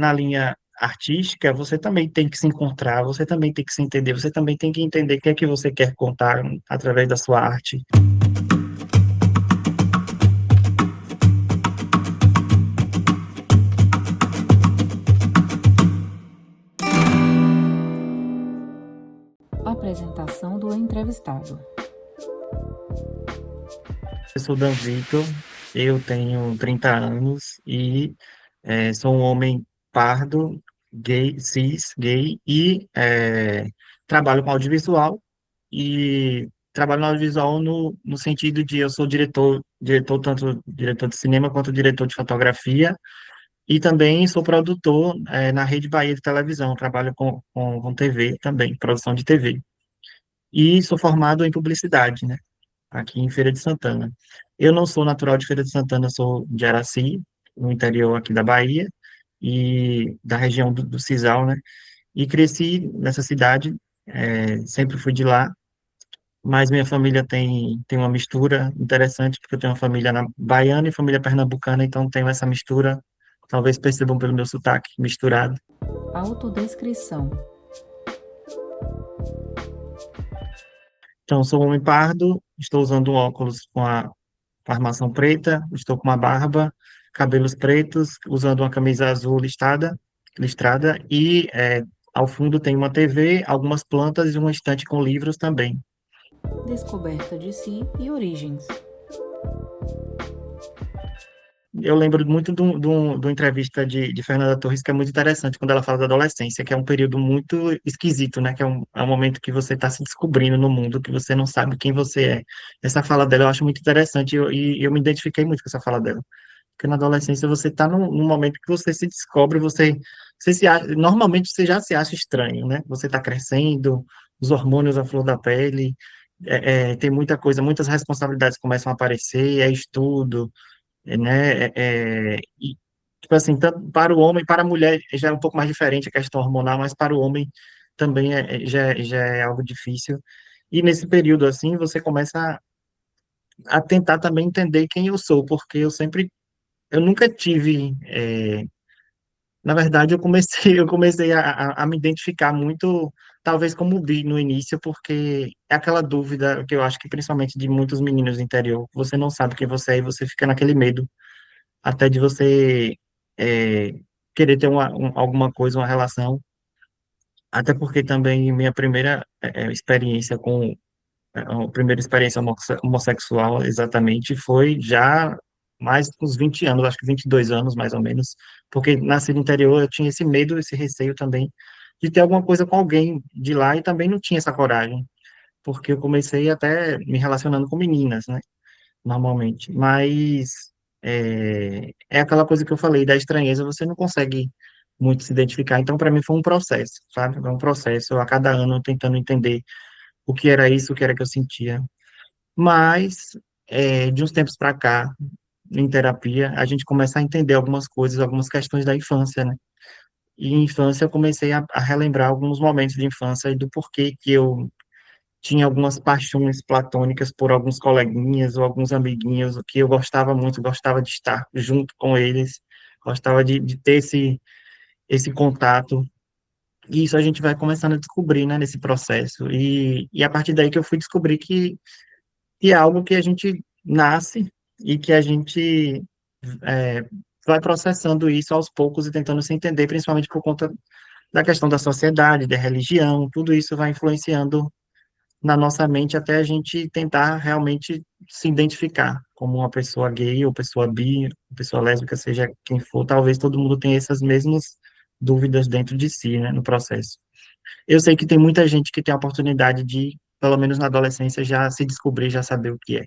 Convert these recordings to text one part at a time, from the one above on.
na linha artística, você também tem que se encontrar, você também tem que se entender, você também tem que entender o que é que você quer contar através da sua arte. Apresentação do entrevistado. Eu sou Dan Vitor, eu tenho 30 anos e sou um homem pardo, gay, cis, gay e trabalho com audiovisual e trabalho no audiovisual no sentido de eu sou diretor tanto diretor de cinema quanto diretor de fotografia e também sou produtor na Rede Bahia de Televisão, trabalho com TV também, produção de TV. E sou formado em publicidade, né? Aqui em Feira de Santana. Eu não sou natural de Feira de Santana, sou de Araci, no interior aqui da Bahia, e da região do Cisal, né? E cresci nessa cidade, sempre fui de lá, mas minha família tem uma mistura interessante, porque eu tenho uma família baiana e família pernambucana, então tenho essa mistura, talvez percebam pelo meu sotaque misturado. Autodescrição. Então, sou um homem pardo, estou usando um óculos com armação preta, estou com uma barba, cabelos pretos, usando uma camisa azul listrada, e ao fundo tem uma TV, algumas plantas e uma estante com livros também. Descoberta de si e origens. Eu lembro muito de uma entrevista de Fernanda Torres, que é muito interessante, quando ela fala da adolescência, que é um período muito esquisito, né? Que é um momento que você está se descobrindo no mundo, que você não sabe quem você é. Essa fala dela eu acho muito interessante e eu me identifiquei muito com essa fala dela. Porque na adolescência você está num momento que você se descobre, você normalmente você já se acha estranho, né? Você está crescendo, os hormônios à flor da pele, tem muita coisa, muitas responsabilidades começam a aparecer, é estudo, né? E, tipo assim, tanto para o homem, para a mulher já é um pouco mais diferente a questão hormonal, mas para o homem também já é algo difícil. E nesse período, assim, você começa a tentar também entender quem eu sou, porque eu nunca tive, na verdade, eu comecei a me identificar muito, talvez como bi no início, porque é aquela dúvida que eu acho que principalmente de muitos meninos do interior, você não sabe quem você é e você fica naquele medo, até de você é, querer ter alguma coisa, uma relação, até porque também minha primeira experiência a primeira experiência homossexual exatamente foi já mais uns 20 anos, acho que 22 anos mais ou menos, porque nasci no interior, eu tinha esse medo, esse receio também de ter alguma coisa com alguém de lá e também não tinha essa coragem, porque eu comecei até me relacionando com meninas, né, normalmente, mas é aquela coisa que eu falei, da estranheza, você não consegue muito se identificar, então para mim foi um processo, sabe, foi um processo, eu, a cada ano tentando entender o que era isso, o que era que eu sentia, mas, de uns tempos para cá, em terapia, a gente começa a entender algumas coisas, algumas questões da infância, né? E em infância eu comecei a relembrar alguns momentos de infância e do porquê que eu tinha algumas paixões platônicas por alguns coleguinhas ou alguns amiguinhos, o que eu gostava muito, gostava de estar junto com eles, gostava de ter esse contato. E isso a gente vai começando a descobrir, né, nesse processo. E a partir daí que eu fui descobrir que é algo que a gente nasce e que a gente é, vai processando isso aos poucos e tentando se entender, principalmente por conta da questão da sociedade, da religião, tudo isso vai influenciando na nossa mente até a gente tentar realmente se identificar como uma pessoa gay ou pessoa bi, pessoa lésbica, seja quem for, talvez todo mundo tenha essas mesmas dúvidas dentro de si, né, no processo. Eu sei que tem muita gente que tem a oportunidade de, pelo menos na adolescência, já se descobrir, já saber o que é,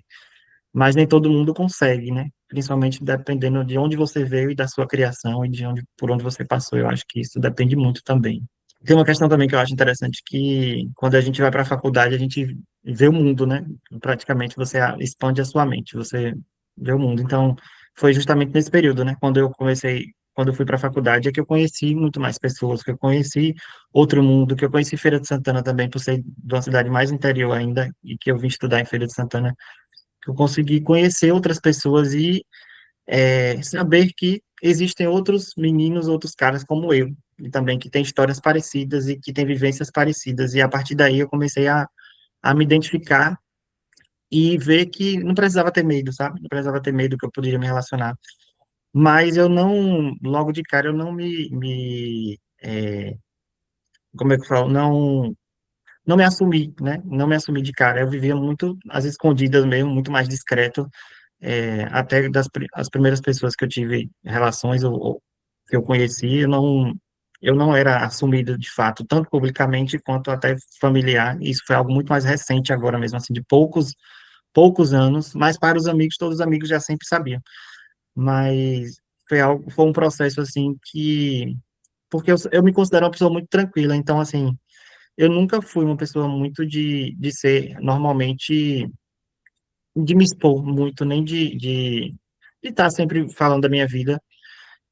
mas nem todo mundo consegue, né? Principalmente dependendo de onde você veio e da sua criação e por onde você passou. Eu acho que isso depende muito também. Tem uma questão também que eu acho interessante, que quando a gente vai para a faculdade, a gente vê o mundo, né? Praticamente você expande a sua mente, você vê o mundo. Então, foi justamente nesse período, né? Quando eu fui para a faculdade, é que eu conheci muito mais pessoas, que eu conheci outro mundo, que eu conheci Feira de Santana também, por ser de uma cidade mais interior ainda, e que eu vim estudar em Feira de Santana, que eu consegui conhecer outras pessoas e saber que existem outros meninos, outros caras como eu, e também que têm histórias parecidas e que têm vivências parecidas. E a partir daí eu comecei a me identificar e ver que não precisava ter medo, sabe? Não precisava ter medo que eu poderia me relacionar. Mas eu não, logo de cara, eu não como é que eu falo? Não me assumi, né? Não me assumi de cara. Eu vivia muito às escondidas mesmo, muito mais discreto. Até as primeiras pessoas que eu tive relações ou que eu conheci, eu não era assumido de fato, tanto publicamente quanto até familiar. Isso foi algo muito mais recente agora mesmo, assim, de poucos anos, mas para os amigos, todos os amigos já sempre sabiam. Mas foi um processo assim porque eu me considero uma pessoa muito tranquila, então assim, eu nunca fui uma pessoa muito de ser normalmente de me expor muito, nem de estar sempre falando da minha vida.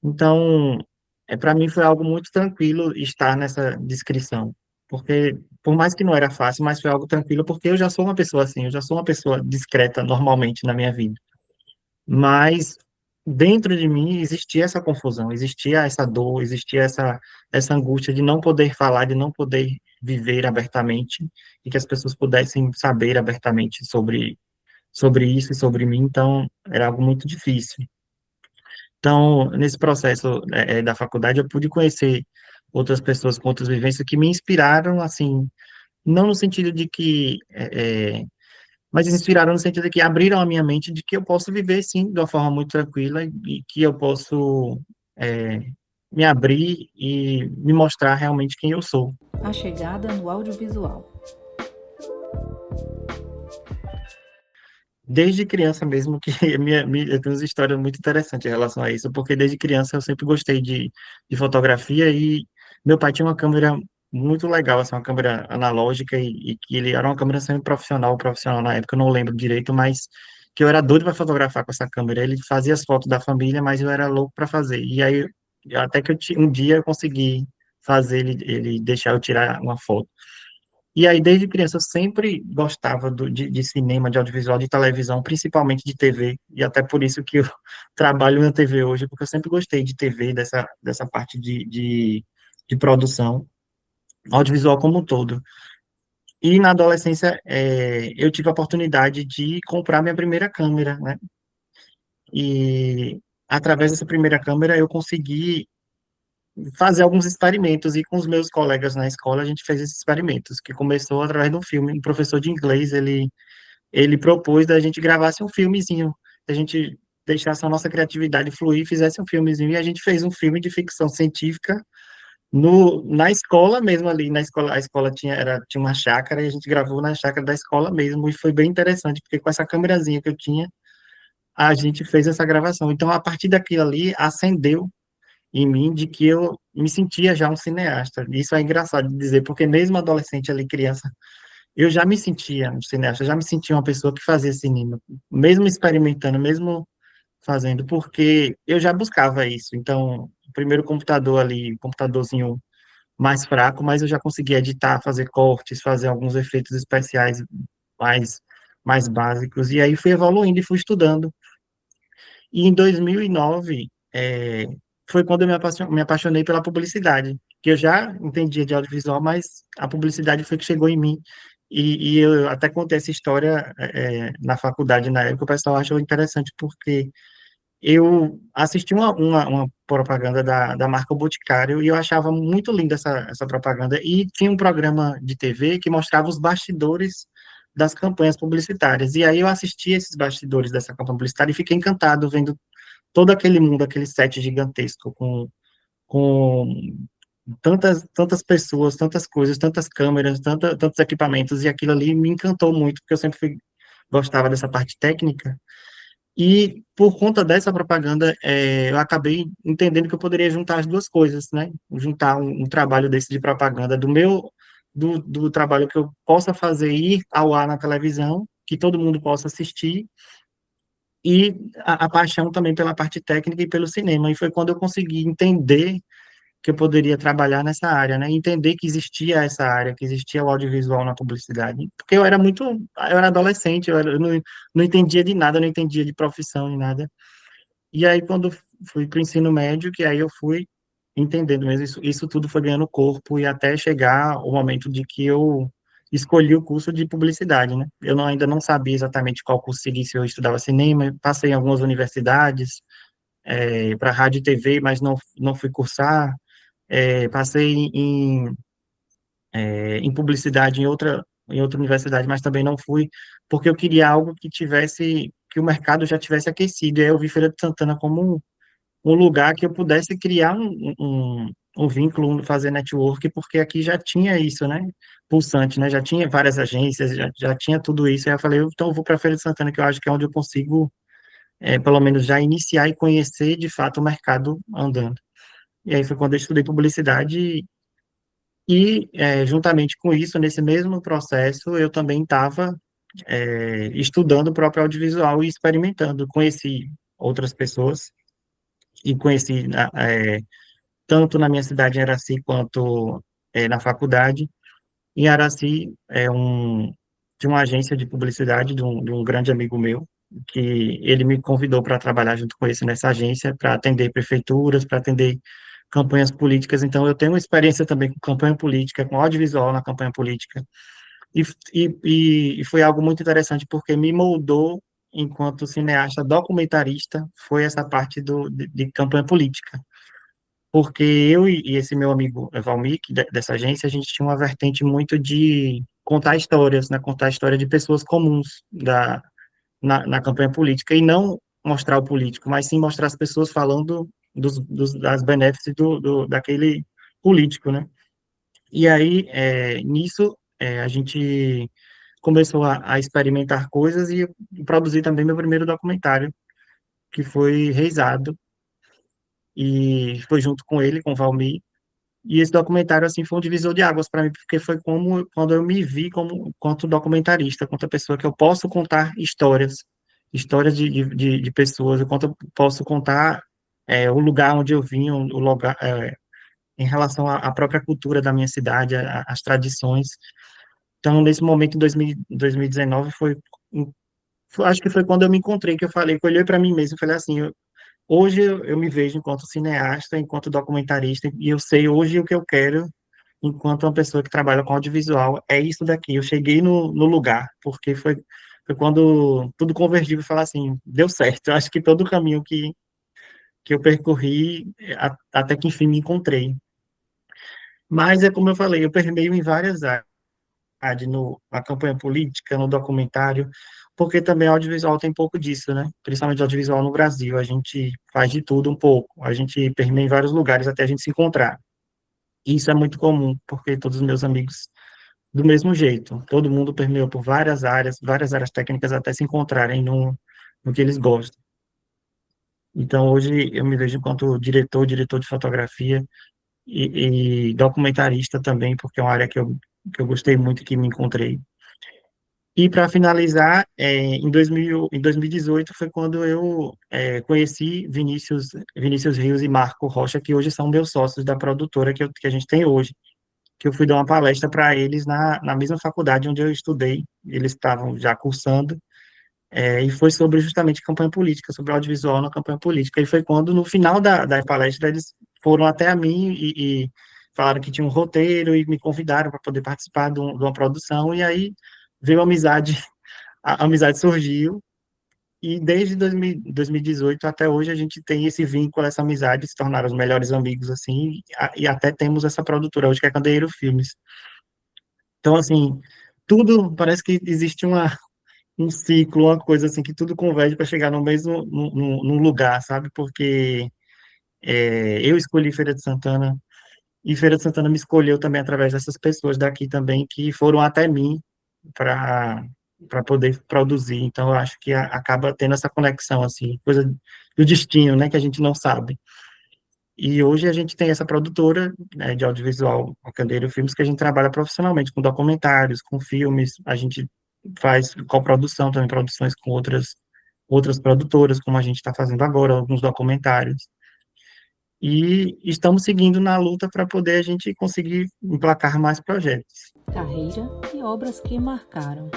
Então, para mim foi algo muito tranquilo estar nessa descrição, porque por mais que não era fácil, mas foi algo tranquilo, porque eu já sou uma pessoa assim, eu já sou uma pessoa discreta normalmente na minha vida. Mas dentro de mim existia essa confusão, existia essa dor, existia essa angústia de não poder falar, de não poder viver abertamente, e que as pessoas pudessem saber abertamente sobre isso e sobre mim, então era algo muito difícil. Então, nesse processo, da faculdade, eu pude conhecer outras pessoas com outras vivências que me inspiraram, assim, não no sentido de que, mas inspiraram no sentido de que abriram a minha mente de que eu posso viver, sim, de uma forma muito tranquila e que eu posso, é, me abrir e me mostrar realmente quem eu sou. A chegada no audiovisual. Desde criança mesmo, que eu tenho uma história muito interessante em relação a isso, porque desde criança eu sempre gostei de fotografia e meu pai tinha uma câmera muito legal, assim, uma câmera analógica e que ele era uma câmera semi-profissional, profissional na época, eu não lembro direito, mas que eu era doido para fotografar com essa câmera. Ele fazia as fotos da família, mas eu era louco para fazer. E aí, até que um dia eu consegui fazer ele deixar eu tirar uma foto. E aí, desde criança, eu sempre gostava de cinema, de audiovisual, de televisão, principalmente de TV, e até por isso que eu trabalho na TV hoje, porque eu sempre gostei de TV, dessa parte de produção, audiovisual como um todo. E na adolescência, eu tive a oportunidade de comprar minha primeira câmera, né? E através dessa primeira câmera, eu consegui fazer alguns experimentos, e com os meus colegas na escola, a gente fez esses experimentos, que começou através de um filme. Um professor de inglês, ele propôs da gente gravasse um filmezinho, da gente deixasse a nossa criatividade fluir e fizesse um filmezinho. E a gente fez um filme de ficção científica na escola mesmo ali. Na escola, a escola tinha uma chácara e a gente gravou na chácara da escola mesmo. E foi bem interessante, porque com essa câmerazinha que eu tinha, a gente fez essa gravação. Então, a partir daquilo ali, acendeu em mim de que eu me sentia já um cineasta. Isso é engraçado de dizer, porque mesmo adolescente ali, criança, eu já me sentia um cineasta, já me sentia uma pessoa que fazia cinema, mesmo experimentando, mesmo fazendo, porque eu já buscava isso. Então, o primeiro computador ali, computadorzinho mais fraco, mas eu já conseguia editar, fazer cortes, fazer alguns efeitos especiais mais, mais básicos, e aí fui evoluindo e fui estudando. E em 2009, foi quando eu me apaixonei pela publicidade, que eu já entendia de audiovisual, mas a publicidade foi que chegou em mim. E eu até contei essa história na faculdade na época, o pessoal achou interessante, porque eu assisti uma propaganda da marca Boticário e eu achava muito linda essa propaganda. E tinha um programa de TV que mostrava os bastidores das campanhas publicitárias. E aí eu assisti esses bastidores dessa campanha publicitária e fiquei encantado vendo todo aquele mundo, aquele set gigantesco, com tantas pessoas, tantas coisas, tantas câmeras, tantos equipamentos, e aquilo ali me encantou muito, porque eu sempre gostava dessa parte técnica, e por conta dessa propaganda, eu acabei entendendo que eu poderia juntar as duas coisas, né? Juntar um trabalho desse de propaganda do trabalho que eu possa fazer ir ao ar na televisão, que todo mundo possa assistir, e a paixão também pela parte técnica e pelo cinema. E foi quando eu consegui entender que eu poderia trabalhar nessa área, né? Entender que existia essa área, que existia o audiovisual na publicidade. Porque eu era adolescente, eu não entendia de nada, eu não entendia de profissão nem nada. E aí, quando fui para o ensino médio, que aí eu fui entendendo mesmo, isso tudo foi ganhando corpo e até chegar o momento de que eu escolhi o curso de publicidade, né? Ainda não sabia exatamente qual curso seguir, se eu estudava cinema, passei em algumas universidades, para rádio e TV, mas não fui cursar, passei em publicidade em outra universidade, mas também não fui, porque eu queria algo que o mercado já tivesse aquecido, e aí eu vi Feira de Santana como um lugar que eu pudesse criar um vínculo, fazer network, porque aqui já tinha isso, né? Pulsante, né? Já tinha várias agências, já tinha tudo isso. Aí eu falei, então eu vou para a Feira de Santana, que eu acho que é onde eu consigo, pelo menos, já iniciar e conhecer de fato o mercado andando. E aí foi quando eu estudei publicidade e, juntamente com isso, nesse mesmo processo, eu também estava estudando o próprio audiovisual e experimentando. Conheci outras pessoas e conheci tanto na minha cidade em Araci quanto na faculdade. Em Araci de uma agência de publicidade de um grande amigo meu, que ele me convidou para trabalhar junto com ele nessa agência, para atender prefeituras, para atender campanhas políticas. Então, eu tenho uma experiência também com campanha política, com audiovisual na campanha política. E, e foi algo muito interessante, porque me moldou enquanto cineasta documentarista, foi essa parte de campanha política, porque eu e esse meu amigo Valmir, dessa agência, a gente tinha uma vertente muito de contar histórias, né? Contar a história de pessoas comuns na campanha política, e não mostrar o político, mas sim mostrar as pessoas falando das benefícios daquele político, né? E aí, nisso, a gente começou a experimentar coisas e produzir também meu primeiro documentário, que foi Reisado, e foi junto com ele, com o Valmir. E esse documentário, assim, foi um divisor de águas para mim, porque foi como quando eu me vi como quanto documentarista, quanto pessoa que eu posso contar histórias de pessoas, o quanto eu posso contar o lugar onde eu vim, o lugar, em relação à própria cultura da minha cidade, às tradições. Então, nesse momento, em 2019, acho que foi quando eu me encontrei, que eu falei, que eu olhei para mim mesmo e falei assim, hoje eu me vejo enquanto cineasta, enquanto documentarista, e eu sei hoje o que eu quero enquanto uma pessoa que trabalha com audiovisual, é isso daqui. Eu cheguei no lugar, porque foi quando tudo convergiu e falar assim, deu certo. Eu acho que todo o caminho que eu percorri, até que enfim me encontrei. Mas é como eu falei, eu permeio em várias áreas, na campanha política, no documentário, porque também audiovisual tem pouco disso, né? Principalmente audiovisual no Brasil, a gente faz de tudo um pouco, a gente permeia em vários lugares até a gente se encontrar. E isso é muito comum, porque todos os meus amigos do mesmo jeito. Todo mundo permeou por várias áreas técnicas até se encontrarem no que eles gostam. Então, hoje eu me vejo enquanto diretor de fotografia e documentarista também, porque é uma área que eu gostei muito e que me encontrei. E para finalizar, em 2018 foi quando eu conheci Vinícius Rios e Marco Rocha, que hoje são meus sócios da produtora que a gente tem hoje, que eu fui dar uma palestra para eles na mesma faculdade onde eu estudei, eles estavam já cursando, e foi sobre justamente campanha política, sobre audiovisual na campanha política. E foi quando, no final da palestra, eles foram até a mim e falaram que tinha um roteiro e me convidaram para poder participar de uma produção, e aí veio a amizade, a amizade surgiu, e desde 2018 até hoje a gente tem esse vínculo, essa amizade, se tornaram os melhores amigos, assim, e até temos essa produtora hoje, que é a Candeeiro Filmes. Então, assim, tudo, parece que existe um ciclo, uma coisa assim, que tudo converge para chegar no mesmo, num lugar, sabe? Porque eu escolhi Feira de Santana, e Feira de Santana me escolheu também através dessas pessoas daqui também, que foram até mim para poder produzir. Então, eu acho que acaba tendo essa conexão, assim, coisa do destino, né, que a gente não sabe. E hoje a gente tem essa produtora, né, de audiovisual, a Candeeiro Filmes, que a gente trabalha profissionalmente com documentários, com filmes, a gente faz coprodução também, produções com outras produtoras, como a gente está fazendo agora, alguns documentários. E estamos seguindo na luta para poder a gente conseguir emplacar mais projetos. Carreira e obras que marcaram.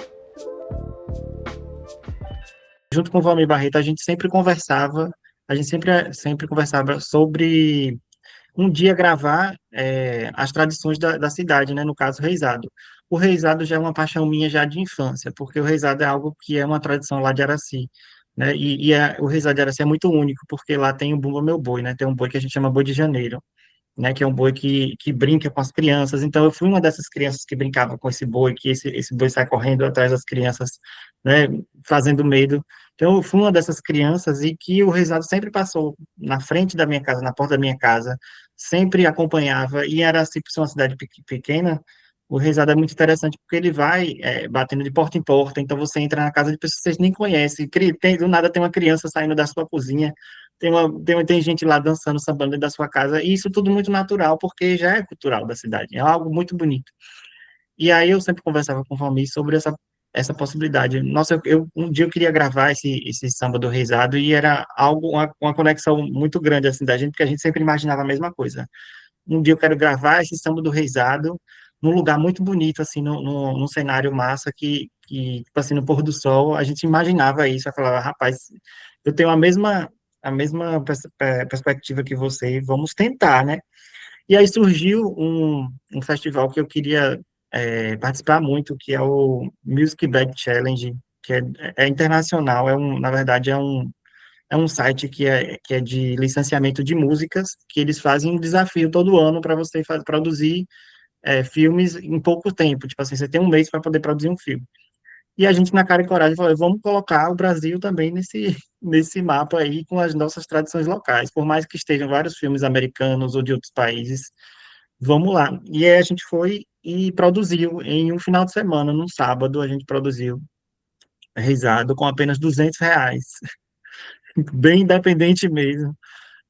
Junto com o Valmir Barreto, a gente sempre conversava a gente sempre conversava sobre um dia gravar as tradições da cidade, né? No caso, Reisado. O Reisado já é uma paixão minha já de infância, porque o Reisado é algo que é uma tradição lá de Araci, né? O Reisado de Araci é muito único, porque lá tem o Bumba Meu Boi, né? Tem um boi que a gente chama Boi de Janeiro, né, que é um boi que brinca com as crianças. Então, eu fui uma dessas crianças que brincava com esse boi, que esse boi sai correndo atrás das crianças, né, fazendo medo. Então, eu fui uma dessas crianças e que o Rezado sempre passou na frente da minha casa, na porta da minha casa, sempre acompanhava, e era assim, por ser uma cidade pequena, o Rezado é muito interessante porque ele vai batendo de porta em porta, então você entra na casa de pessoas que vocês nem conhecem, do nada tem uma criança saindo da sua cozinha, tem gente lá dançando, sambando dentro da sua casa, e isso tudo muito natural, porque já é cultural da cidade, é algo muito bonito. E aí eu sempre conversava com o Valmir sobre essa possibilidade. Nossa, um dia eu queria gravar esse samba do Reisado, e era algo, uma conexão muito grande, assim, da gente, porque a gente sempre imaginava a mesma coisa. Um dia eu quero gravar esse samba do Reisado num lugar muito bonito, assim, num cenário massa tipo assim, no pôr do sol, a gente imaginava isso, eu falava, rapaz, eu tenho a mesma perspectiva que você, vamos tentar, né? E aí surgiu um festival que eu queria participar muito, que é o Music Bed Challenge, que é internacional, na verdade, é um site que é de licenciamento de músicas, que eles fazem um desafio todo ano para você produzir filmes em pouco tempo. Tipo assim, você tem um mês para poder produzir um filme. E a gente, na cara e coragem, falou, vamos colocar o Brasil também nesse mapa aí, com as nossas tradições locais. Por mais que estejam vários filmes americanos ou de outros países, vamos lá. E aí a gente foi e produziu, em um final de semana, num sábado, a gente produziu Risado com apenas R$ 200, bem independente mesmo,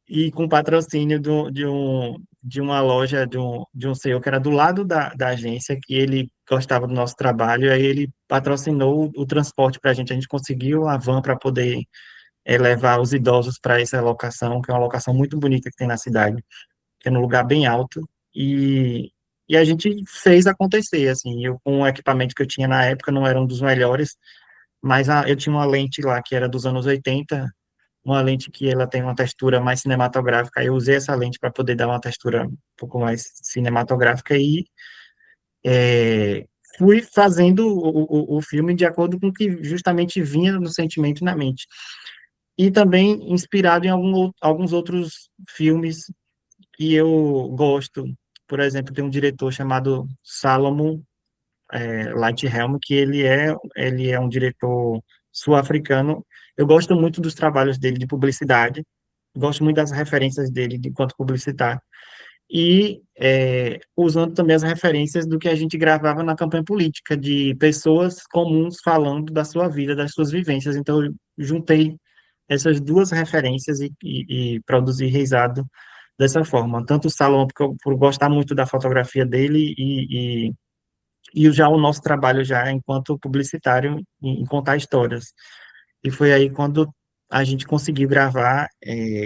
e com patrocínio de uma loja, de um senhor que era do lado da agência, que ele gostava do nosso trabalho, aí ele patrocinou o transporte para a gente conseguiu a van para poder levar os idosos para essa locação, que é uma locação muito bonita que tem na cidade, que é num lugar bem alto, e a gente fez acontecer, assim, eu com o equipamento que eu tinha na época não era um dos melhores, mas eu tinha uma lente lá que era dos anos 80, uma lente que ela tem uma textura mais cinematográfica. Aí eu usei essa lente para poder dar uma textura um pouco mais cinematográfica e é, fui fazendo o filme de acordo com o que justamente vinha no sentimento e na mente. E também inspirado em alguns outros filmes que eu gosto. Por exemplo, tem um diretor chamado Salomon Lighthelm, que ele é um diretor sul-africano. Eu gosto muito dos trabalhos dele de publicidade, gosto muito das referências dele de enquanto publicitário, e usando também as referências do que a gente gravava na campanha política, de pessoas comuns falando da sua vida, das suas vivências. Então, eu juntei essas duas referências e produzi Reisado dessa forma. Tanto o Salom, porque por gostar muito da fotografia dele, e já o nosso trabalho já enquanto publicitário em contar histórias. E foi aí quando a gente conseguiu gravar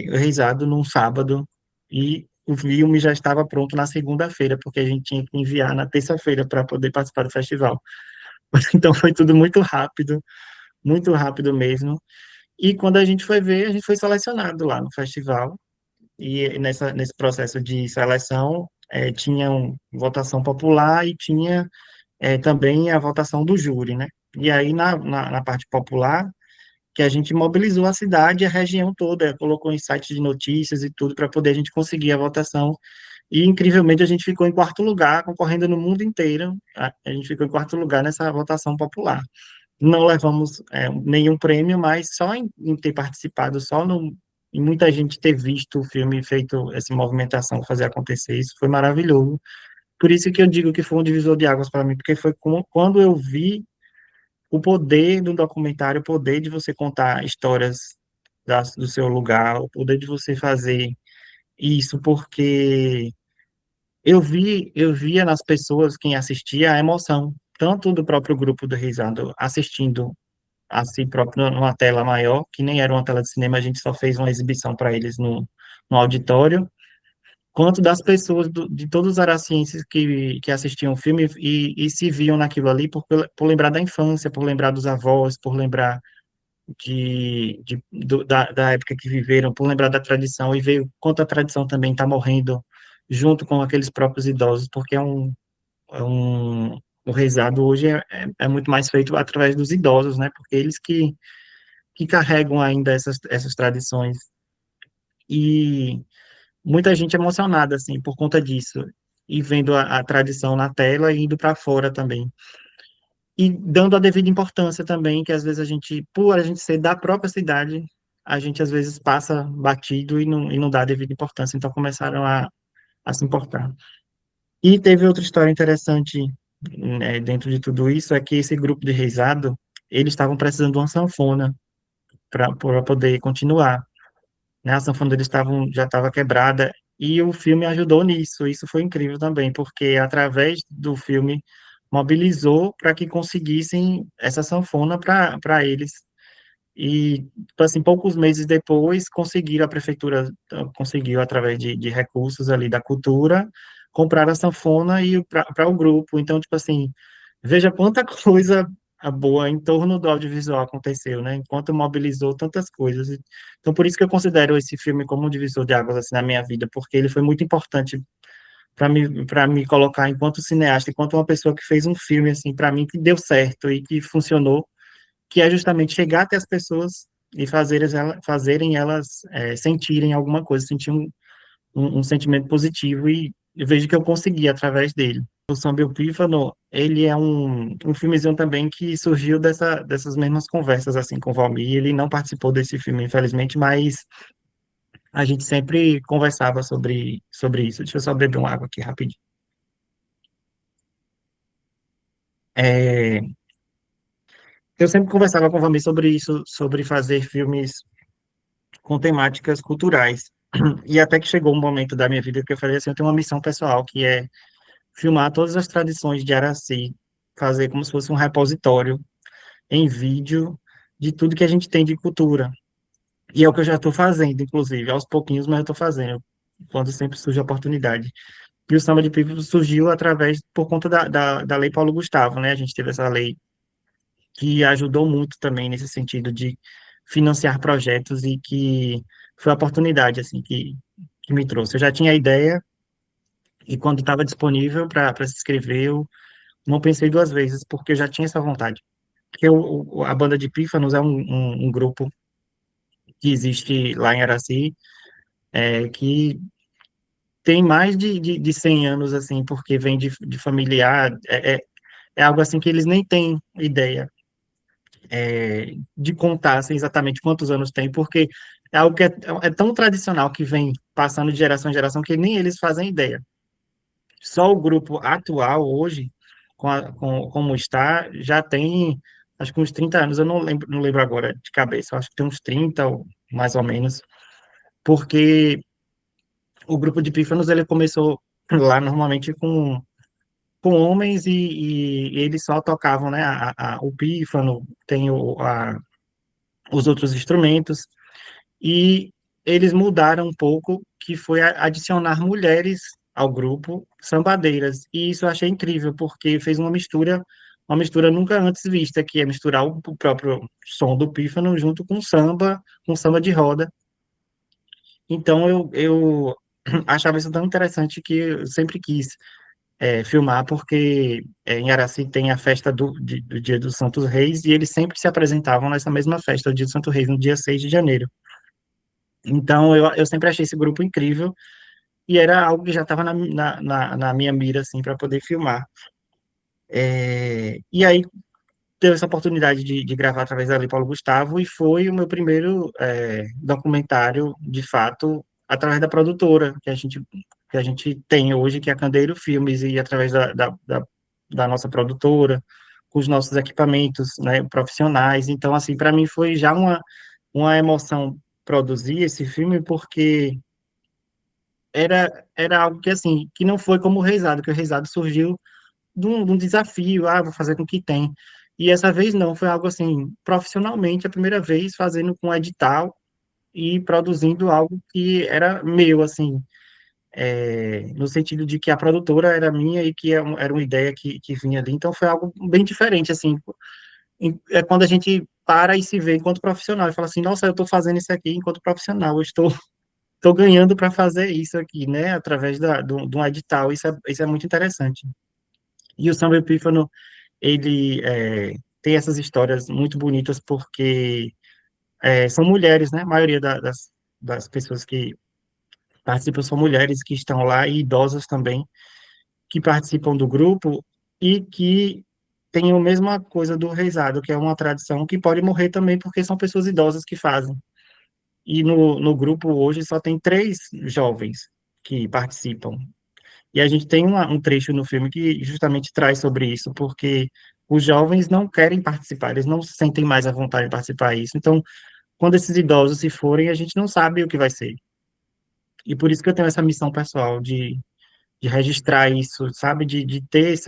o Reisado num sábado e o filme já estava pronto na segunda-feira, porque a gente tinha que enviar na terça-feira para poder participar do festival. Então foi tudo muito rápido mesmo. E quando a gente foi ver, a gente foi selecionado lá no festival. E nesse processo de seleção, tinha votação popular e tinha também a votação do júri, né? E aí, na parte popular, que a gente mobilizou a cidade e a região toda, colocou em sites de notícias e tudo para poder a gente conseguir a votação. E, incrivelmente, a gente ficou em quarto lugar, concorrendo no mundo inteiro. A gente ficou em quarto lugar nessa votação popular. Não levamos nenhum prêmio, mas só em ter participado, em muita gente ter visto o filme, feito essa movimentação, fazer acontecer, isso foi maravilhoso. Por isso que eu digo que foi um divisor de águas para mim, porque foi quando eu vi o poder do documentário, o poder de você contar histórias do seu lugar, o poder de você fazer isso, porque eu via nas pessoas, quem assistia, a emoção, tanto do próprio grupo do Risado assistindo a si próprio numa tela maior, que nem era uma tela de cinema, a gente só fez uma exibição para eles no auditório, quanto das pessoas, de todos os aracienses que assistiam o filme e se viam naquilo ali por lembrar da infância, por lembrar dos avós, por lembrar da época que viveram, por lembrar da tradição, e ver quanto a tradição também está morrendo junto com aqueles próprios idosos, porque é um, o rezado hoje é muito mais feito através dos idosos, né? Porque eles que carregam ainda essas tradições. E muita gente emocionada, assim, por conta disso, e vendo a tradição na tela e indo para fora também. E dando a devida importância também, que às vezes a gente, por a gente ser da própria cidade, a gente às vezes passa batido e não dá a devida importância, então começaram a se importar. E teve outra história interessante, né, dentro de tudo isso, é que esse grupo de reisado, eles estavam precisando de uma sanfona para poder continuar, né? A sanfona deles já estava quebrada, e o filme ajudou nisso. Isso foi incrível também, porque através do filme mobilizou para que conseguissem essa sanfona para eles. E, tipo assim, poucos meses depois, conseguiram, a prefeitura conseguiu, através de recursos ali da cultura, comprar a sanfona e para o grupo. Então, tipo assim, veja quanta coisa boa em torno do audiovisual aconteceu, né? Enquanto mobilizou tantas coisas. Então, por isso que eu considero esse filme como um divisor de águas assim na minha vida, porque ele foi muito importante para me colocar enquanto cineasta, enquanto uma pessoa que fez um filme assim para mim que deu certo e que funcionou, que é justamente chegar até as pessoas e fazerem elas sentirem alguma coisa, sentir um sentimento positivo, e eu vejo que eu consegui através dele. O Samba e o Pífano, ele é um filmezinho também que surgiu dessas mesmas conversas, assim, com o Valmir. Ele não participou desse filme, infelizmente, mas a gente sempre conversava sobre isso. Deixa eu só beber uma água aqui rapidinho. É, eu sempre conversava com o Valmir sobre isso, sobre fazer filmes com temáticas culturais. E até que chegou um momento da minha vida que eu falei assim, eu tenho uma missão pessoal, que é filmar todas as tradições de Araci, fazer como se fosse um repositório em vídeo de tudo que a gente tem de cultura. E é o que eu já estou fazendo, inclusive, aos pouquinhos, mas eu estou fazendo, quando sempre surge a oportunidade. E o Samba de Pipa surgiu por conta da Lei Paulo Gustavo, né? A gente teve essa lei que ajudou muito também nesse sentido de financiar projetos, e que foi a oportunidade, assim, que me trouxe. Eu já tinha a ideia, e quando estava disponível para se inscrever, eu não pensei duas vezes, porque eu já tinha essa vontade. Porque a banda de Pífanos é um grupo que existe lá em Araci, que tem mais de 100 anos, assim, porque vem de familiar, é algo assim que eles nem têm ideia de contar assim, exatamente quantos anos tem, porque é algo que é tão tradicional, que vem passando de geração em geração, que nem eles fazem ideia. Só o grupo atual, hoje, como está, já tem, acho que uns 30 anos, eu não lembro agora de cabeça, eu acho que tem uns 30, ou mais ou menos, porque o grupo de pífanos, ele começou lá normalmente com homens, e eles só tocavam, né, o pífano, tem os outros instrumentos, e eles mudaram um pouco, que foi adicionar mulheres ao grupo, sambadeiras, e isso eu achei incrível, porque fez uma mistura nunca antes vista, que é misturar o próprio som do pífano junto com samba de roda. Então eu achava isso tão interessante, que eu sempre quis filmar, porque em Araci tem a festa do Dia dos Santos Reis, e eles sempre se apresentavam nessa mesma festa, o Dia dos Santos Reis, no dia 6 de janeiro. Então, eu sempre achei esse grupo incrível, e era algo que já estava na minha mira, assim, para poder filmar. E aí, teve essa oportunidade de gravar através da Lei Paulo Gustavo, e foi o meu primeiro documentário, de fato, através da produtora que a gente tem hoje, que é a Candeiro Filmes, e através da nossa produtora, com os nossos equipamentos, né, profissionais. Então, assim, para mim foi já uma emoção produzir esse filme, porque era algo que, assim, que não foi como o Reisado, que o Reisado surgiu de um desafio, vou fazer com que tem. E essa vez não, foi algo assim, profissionalmente, a primeira vez fazendo com edital e produzindo algo que era meu, assim, no sentido de que a produtora era minha, e que era uma ideia que vinha ali, então foi algo bem diferente, assim. É quando a gente para e se vê enquanto profissional e fala assim, nossa, eu estou fazendo isso aqui enquanto profissional, eu estou ganhando para fazer isso aqui, né, através de um edital, isso é muito interessante. E o Samba Epífano, ele tem essas histórias muito bonitas porque são mulheres, né, a maioria das pessoas que participam são mulheres que estão lá e idosas também, que participam do grupo e que têm a mesma coisa do reisado, que é uma tradição que pode morrer também porque são pessoas idosas que fazem. E no grupo hoje só tem três jovens que participam. E a gente tem um trecho no filme que justamente traz sobre isso, porque os jovens não querem participar, eles não se sentem mais à vontade de participar disso. Então, quando esses idosos se forem, a gente não sabe o que vai ser. E por isso que eu tenho essa missão pessoal de registrar isso, sabe? De ter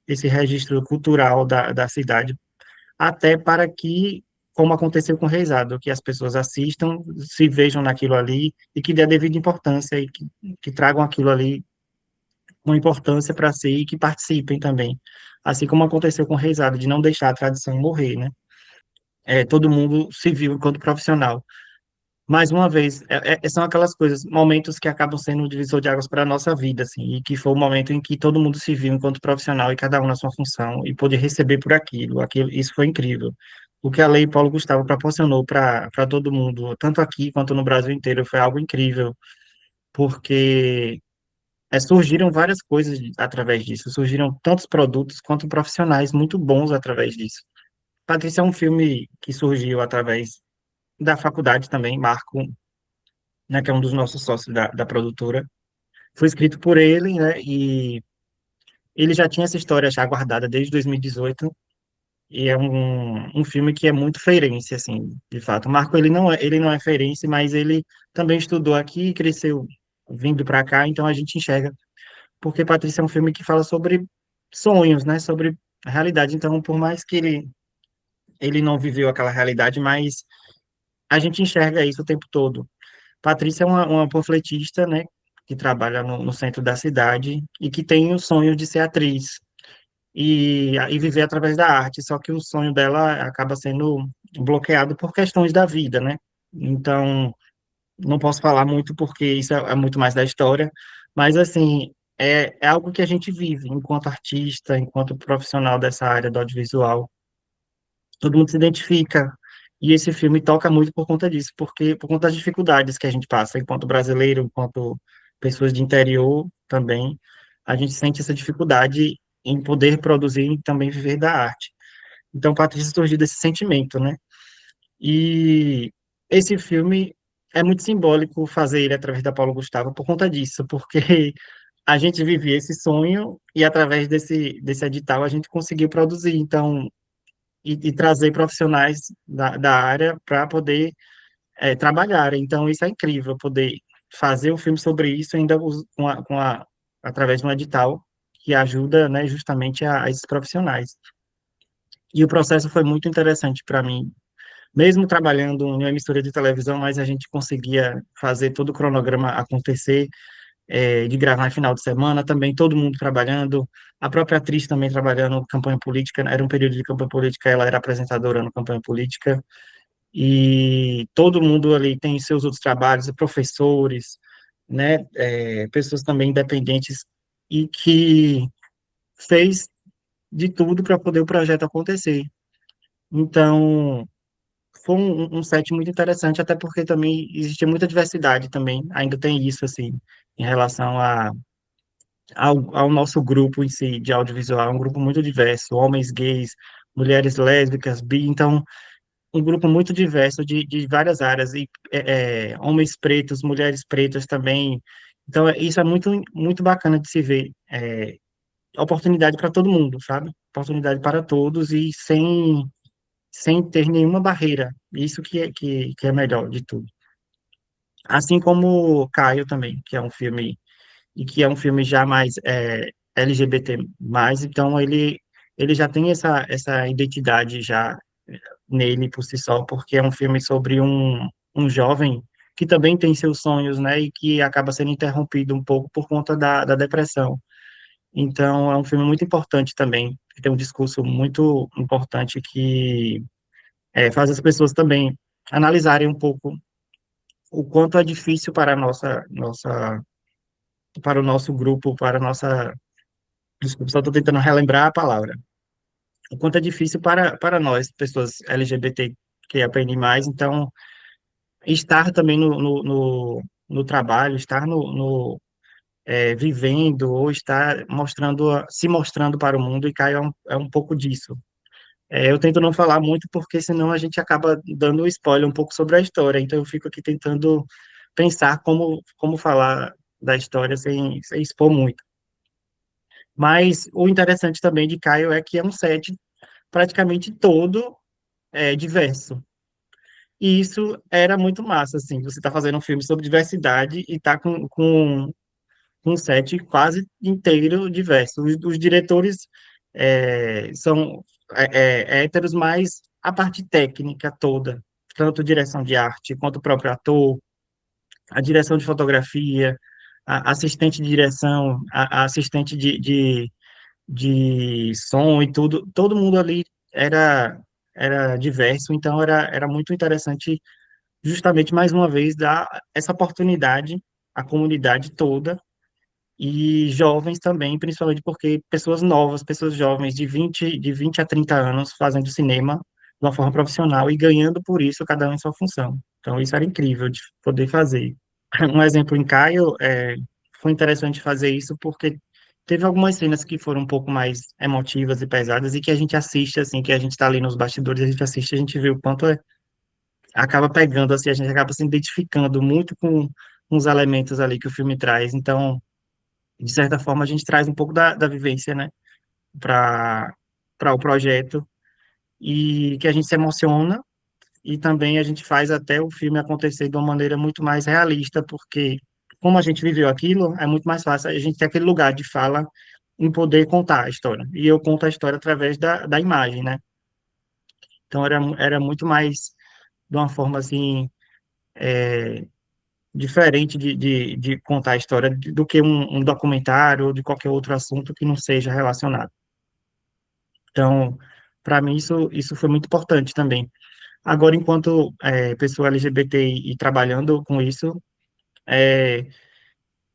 esse registro cultural da cidade, até para que, como aconteceu com o Reisado, que as pessoas assistam, se vejam naquilo ali e que dê a devida importância e que tragam aquilo ali com importância para si e que participem também. Assim como aconteceu com o Reisado, de não deixar a tradição morrer, né? Todo mundo se viu enquanto profissional. Mais uma vez, são aquelas coisas, momentos que acabam sendo um divisor de águas para a nossa vida, assim, e que foi o momento em que todo mundo se viu enquanto profissional e cada um na sua função e pôde receber por aquilo, isso foi incrível. O que a Lei Paulo Gustavo proporcionou para todo mundo, tanto aqui quanto no Brasil inteiro, foi algo incrível, porque surgiram várias coisas através disso, surgiram tantos produtos quanto profissionais muito bons através disso. Patrícia é um filme que surgiu através da faculdade também, Marco, né, que é um dos nossos sócios da produtora. Foi escrito por ele, né, e ele já tinha essa história já guardada desde 2018, e é um filme que é muito feirense, assim, de fato. O Marco, ele não é feirense, mas ele também estudou aqui e cresceu vindo para cá, então a gente enxerga, porque Patrícia é um filme que fala sobre sonhos, né, sobre a realidade. Então, por mais que ele não viveu aquela realidade, mas a gente enxerga isso o tempo todo. Patrícia é uma panfletista, né, que trabalha no centro da cidade e que tem o sonho de ser atriz e viver através da arte, só que o sonho dela acaba sendo bloqueado por questões da vida, né? Então, não posso falar muito porque isso é muito mais da história, mas, assim, é algo que a gente vive enquanto artista, enquanto profissional dessa área do audiovisual, todo mundo se identifica. E esse filme toca muito por conta disso, porque por conta das dificuldades que a gente passa enquanto brasileiro, enquanto pessoas de interior também, a gente sente essa dificuldade em poder produzir e também viver da arte. Então, Patrícia surgiu desse sentimento, né? E esse filme é muito simbólico fazer ele através da Paulo Gustavo por conta disso, porque a gente vivia esse sonho e através desse edital a gente conseguiu produzir. Então, e trazer profissionais da área para poder trabalhar. Então, isso é incrível, poder fazer um filme sobre isso ainda através de um edital que ajuda, né, justamente a esses profissionais. E o processo foi muito interessante para mim, mesmo trabalhando em uma emissora de televisão, mas a gente conseguia fazer todo o cronograma acontecer, de gravar em final de semana, também todo mundo trabalhando, a própria atriz também trabalhando campanha política, era um período de campanha política, ela era apresentadora no campanha política, e todo mundo ali tem seus outros trabalhos, professores, né, pessoas também independentes, e que fez de tudo para poder o projeto acontecer. Então, foi um set muito interessante, até porque também existia muita diversidade também, ainda tem isso, assim, em relação ao nosso grupo em si, de audiovisual, é um grupo muito diverso, homens gays, mulheres lésbicas, bi, então, um grupo muito diverso de várias áreas, e homens pretos, mulheres pretas também, então, isso é muito, muito bacana de se ver, oportunidade para todo mundo, sabe? Oportunidade para todos e sem ter nenhuma barreira, isso que é melhor de tudo. Assim como Caio também, que é um filme e que é um filme já mais LGBT+, então ele já tem essa identidade já nele por si só, porque é um filme sobre um jovem que também tem seus sonhos, né, e que acaba sendo interrompido um pouco por conta da depressão. Então, é um filme muito importante também, que tem um discurso muito importante faz as pessoas também analisarem um pouco o quanto é difícil para a para o nosso grupo, para a nossa, desculpa, só estou tentando relembrar a palavra, o quanto é difícil para nós, pessoas LGBTQIAPN+, então, estar também no trabalho, estar vivendo ou estar se mostrando para o mundo, e Caio é um pouco disso. Eu tento não falar muito porque senão a gente acaba dando um spoiler um pouco sobre a história, então eu fico aqui tentando pensar como falar da história sem expor muito. Mas o interessante também de Caio é que é um set praticamente todo diverso. E isso era muito massa, assim, você está fazendo um filme sobre diversidade e tá com um set quase inteiro diverso. Os diretores são héteros, mas a parte técnica toda, tanto direção de arte quanto o próprio ator, a direção de fotografia, a assistente de direção, a assistente de som e tudo, todo mundo ali era, era diverso, então era muito interessante justamente mais uma vez dar essa oportunidade à comunidade toda e jovens também, principalmente porque pessoas novas, pessoas jovens de 20 a 30 anos fazendo cinema de uma forma profissional e ganhando por isso, cada um em sua função. Então, isso era incrível de poder fazer. Um exemplo em Caio, foi interessante fazer isso porque teve algumas cenas que foram um pouco mais emotivas e pesadas e que a gente assiste, assim, que a gente está ali nos bastidores, a gente assiste, a gente vê o quanto acaba pegando, assim, a gente acaba se identificando muito com os elementos ali que o filme traz. Então, de certa forma, a gente traz um pouco da vivência, né, para o projeto e que a gente se emociona e também a gente faz até o filme acontecer de uma maneira muito mais realista, porque como a gente viveu aquilo, é muito mais fácil a gente ter aquele lugar de fala em poder contar a história. E eu conto a história através da imagem, né? Então era muito mais de uma forma assim diferente de contar a história do que um documentário ou de qualquer outro assunto que não seja relacionado. Então, para mim, isso foi muito importante também. Agora, enquanto pessoa LGBT e trabalhando com isso, é,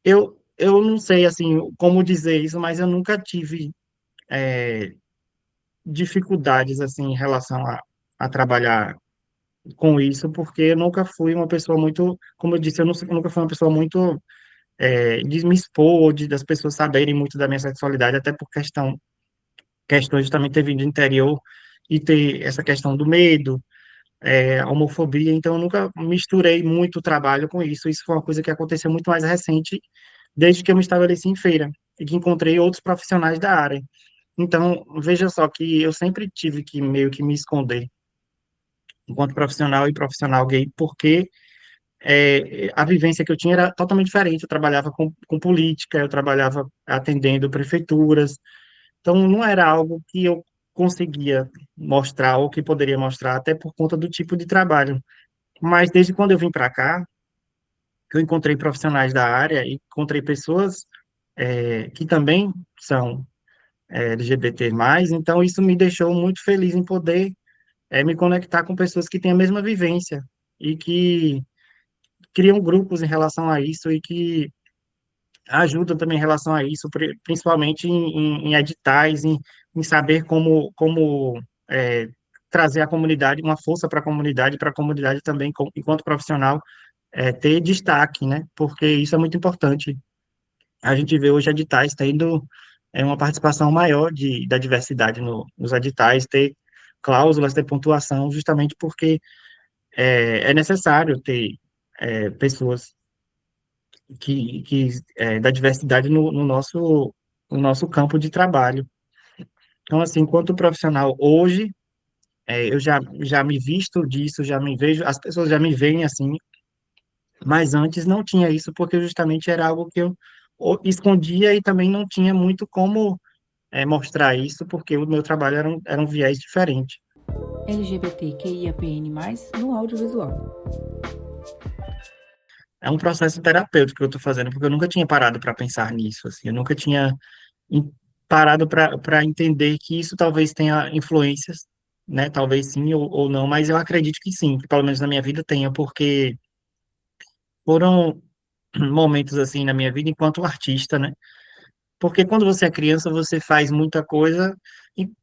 eu não sei, assim, como dizer isso, mas eu nunca tive é, dificuldades, assim, em relação a trabalhar com isso, porque eu nunca fui uma pessoa muito, como eu disse, nunca fui uma pessoa muito de me expor, das pessoas saberem muito da minha sexualidade, até por questões de também ter vindo do interior e ter essa questão do medo, a homofobia, então eu nunca misturei muito o trabalho com isso. Isso foi uma coisa que aconteceu muito mais recente, desde que eu me estabeleci em feira e que encontrei outros profissionais da área. Então, veja só que eu sempre tive que meio que me esconder enquanto profissional e profissional gay, porque a vivência que eu tinha era totalmente diferente. Eu trabalhava com política, eu trabalhava atendendo prefeituras, então não era algo que eu conseguia mostrar ou que poderia mostrar, até por conta do tipo de trabalho. Mas desde quando eu vim para cá, que eu encontrei profissionais da área e encontrei pessoas que também são LGBT+, então isso me deixou muito feliz em poder me conectar com pessoas que têm a mesma vivência e que criam grupos em relação a isso e que ajudam também em relação a isso, principalmente em editais, em saber como é, trazer a comunidade, uma força para a comunidade também, enquanto profissional, ter destaque, né? Porque isso é muito importante. A gente vê hoje editais tendo uma participação maior da diversidade nos editais, ter cláusulas, ter pontuação, justamente porque é necessário ter pessoas da diversidade no nosso campo de trabalho. Então, assim, enquanto profissional hoje, eu já me visto disso, já me vejo, as pessoas já me veem assim, mas antes não tinha isso, porque justamente era algo que eu escondia e também não tinha muito como mostrar isso, porque o meu trabalho era um viés diferente. LGBTQIAPN+, no audiovisual. É um processo terapêutico que eu estou fazendo, porque eu nunca tinha parado para pensar nisso, assim, eu nunca tinha em- parado para entender que isso talvez tenha influências né? Talvez sim ou não, mas eu acredito que sim, que pelo menos na minha vida tenha, porque foram momentos assim na minha vida enquanto artista, né? Porque quando você é criança, você faz muita coisa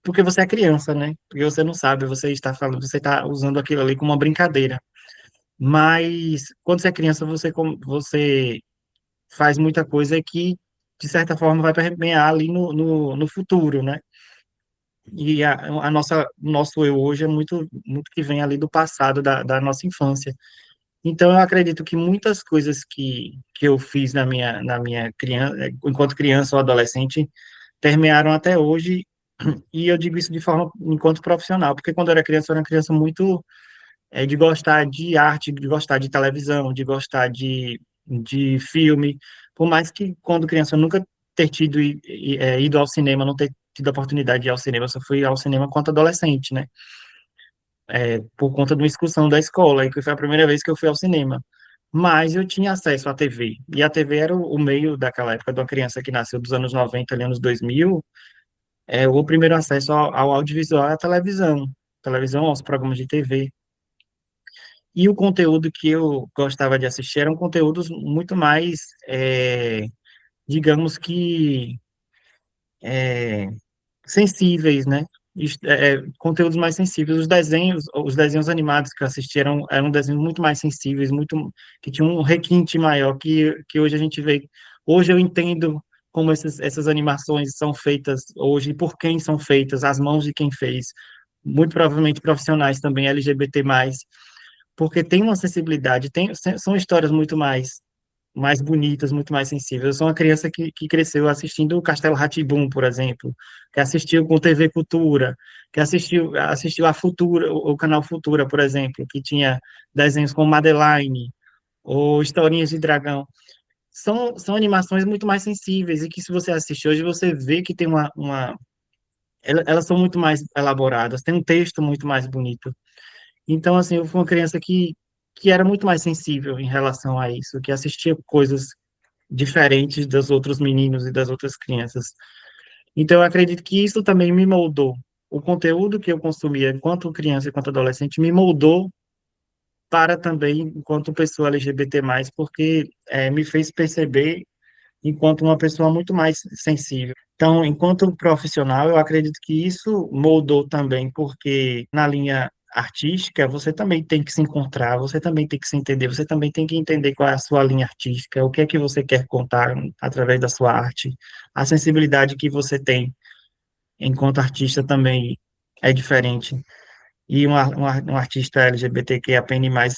porque você é criança, né? Porque você não sabe, você está falando, você está usando aquilo ali como uma brincadeira. Mas quando você é criança, você faz muita coisa que, de certa forma, vai permear ali no futuro, né? E o nosso eu hoje é muito que vem ali do passado, da nossa infância. Então, eu acredito que muitas coisas que eu fiz na minha criança, enquanto criança ou adolescente, permearam até hoje, e eu digo isso de forma enquanto profissional, porque quando eu era uma criança muito de gostar de arte, de gostar de televisão, de gostar de filme, por mais que quando criança eu nunca ter ido ao cinema, não ter tido a oportunidade de ir ao cinema, eu só fui ao cinema quando adolescente, né? Por conta de uma excursão da escola, e que foi a primeira vez que eu fui ao cinema. Mas eu tinha acesso à TV, e a TV era o meio daquela época de uma criança que nasceu dos anos 90 ali anos 2000, o primeiro acesso ao audiovisual é a televisão, televisão, aos programas de TV. E o conteúdo que eu gostava de assistir eram conteúdos muito mais, digamos que, sensíveis, né? Conteúdos mais sensíveis. Os desenhos animados que eu assisti eram desenhos muito mais sensíveis, muito, que tinham um requinte maior que hoje a gente vê. Hoje eu entendo como essas animações são feitas hoje, por quem são feitas, as mãos de quem fez. Muito provavelmente profissionais também LGBT+, porque tem uma sensibilidade, são histórias muito mais bonitas, muito mais sensíveis. Eu sou uma criança que cresceu assistindo o Castelo rá por exemplo, que assistiu com TV Cultura, que assistiu a Futura, o canal Futura, por exemplo, que tinha desenhos como Madeline ou Historinhas de Dragão. São animações muito mais sensíveis e que se você assistir hoje, você vê que tem elas são muito mais elaboradas, tem um texto muito mais bonito. Então, assim, eu fui uma criança que era muito mais sensível em relação a isso, que assistia coisas diferentes dos outros meninos e das outras crianças. Então, eu acredito que isso também me moldou. O conteúdo que eu consumia enquanto criança e enquanto adolescente me moldou para também enquanto pessoa LGBT+, porque me fez perceber enquanto uma pessoa muito mais sensível. Então, enquanto profissional, eu acredito que isso moldou também, porque na linha artística, você também tem que se encontrar, você também tem que se entender, você também tem que entender qual é a sua linha artística, o que é que você quer contar através da sua arte, a sensibilidade que você tem enquanto artista também é diferente. E um artista LGBTQIA+,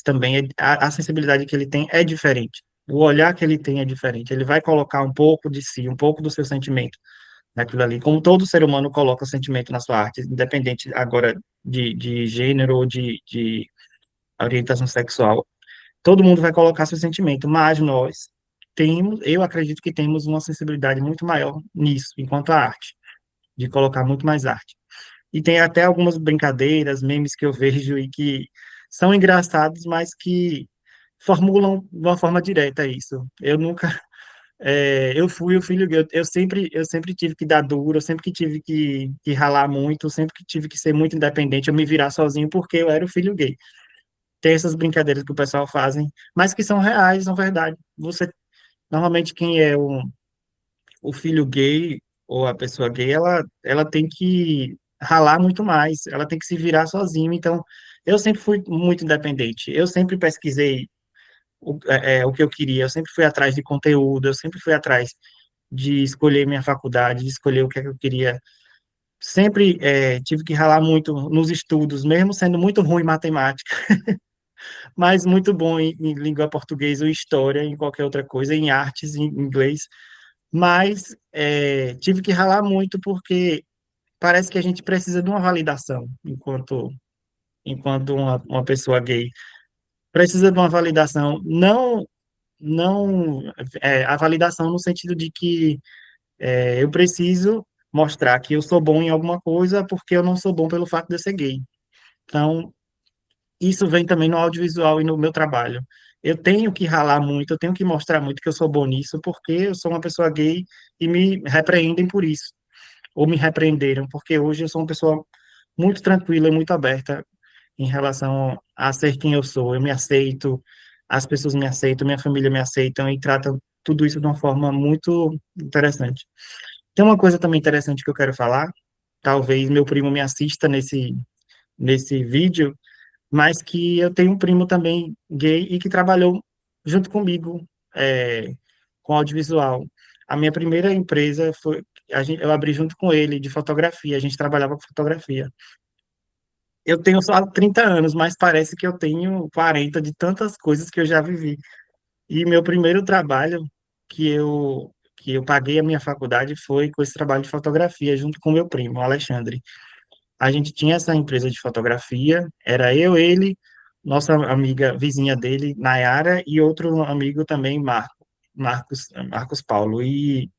também, a sensibilidade que ele tem é diferente. O olhar que ele tem é diferente. Ele vai colocar um pouco de si, um pouco do seu sentimento naquilo ali. Como todo ser humano coloca sentimento na sua arte, independente agora de gênero ou de orientação sexual. Todo mundo vai colocar seu sentimento, mas eu acredito que temos uma sensibilidade muito maior nisso, enquanto a arte, de colocar muito mais arte. E tem até algumas brincadeiras, memes que eu vejo e que são engraçados, mas que formulam de uma forma direta isso. Eu nunca, eu fui o filho gay, eu sempre tive que dar duro, eu sempre que tive que ralar muito, eu sempre que tive que ser muito independente, eu me virar sozinho porque eu era o filho gay. Tem essas brincadeiras que o pessoal fazem, mas que são reais, são verdade. Normalmente quem é o filho gay ou a pessoa gay, ela tem que ralar muito mais, ela tem que se virar sozinha. Então, eu sempre fui muito independente, eu sempre pesquisei o que eu queria, eu sempre fui atrás de conteúdo, eu sempre fui atrás de escolher minha faculdade, de escolher o que é que eu queria. Sempre tive que ralar muito nos estudos, mesmo sendo muito ruim em matemática, mas muito bom em língua portuguesa ou história, em qualquer outra coisa, em artes, em inglês. Mas tive que ralar muito porque parece que a gente precisa de uma validação enquanto uma pessoa gay. Precisa de uma validação, não a validação no sentido de que eu preciso mostrar que eu sou bom em alguma coisa porque eu não sou bom pelo fato de eu ser gay. Então, isso vem também no audiovisual e no meu trabalho. Eu tenho que ralar muito, eu tenho que mostrar muito que eu sou bom nisso porque eu sou uma pessoa gay e me repreendem por isso ou me repreenderam, porque hoje eu sou uma pessoa muito tranquila e muito aberta em relação a ser quem eu sou. Eu me aceito, as pessoas me aceitam, minha família me aceitam e tratam tudo isso de uma forma muito interessante. Tem uma coisa também interessante que eu quero falar, talvez meu primo me assista nesse vídeo, mas que eu tenho um primo também gay e que trabalhou junto comigo com audiovisual. A minha primeira empresa foi, eu abri junto com ele de fotografia, a gente trabalhava com fotografia. Eu tenho só 30 anos, mas parece que eu tenho 40 de tantas coisas que eu já vivi. E meu primeiro trabalho que eu paguei a minha faculdade foi com esse trabalho de fotografia, junto com meu primo, o Alexandre. A gente tinha essa empresa de fotografia, era eu, ele, nossa amiga vizinha dele, Nayara, e outro amigo também, Marcos Paulo. E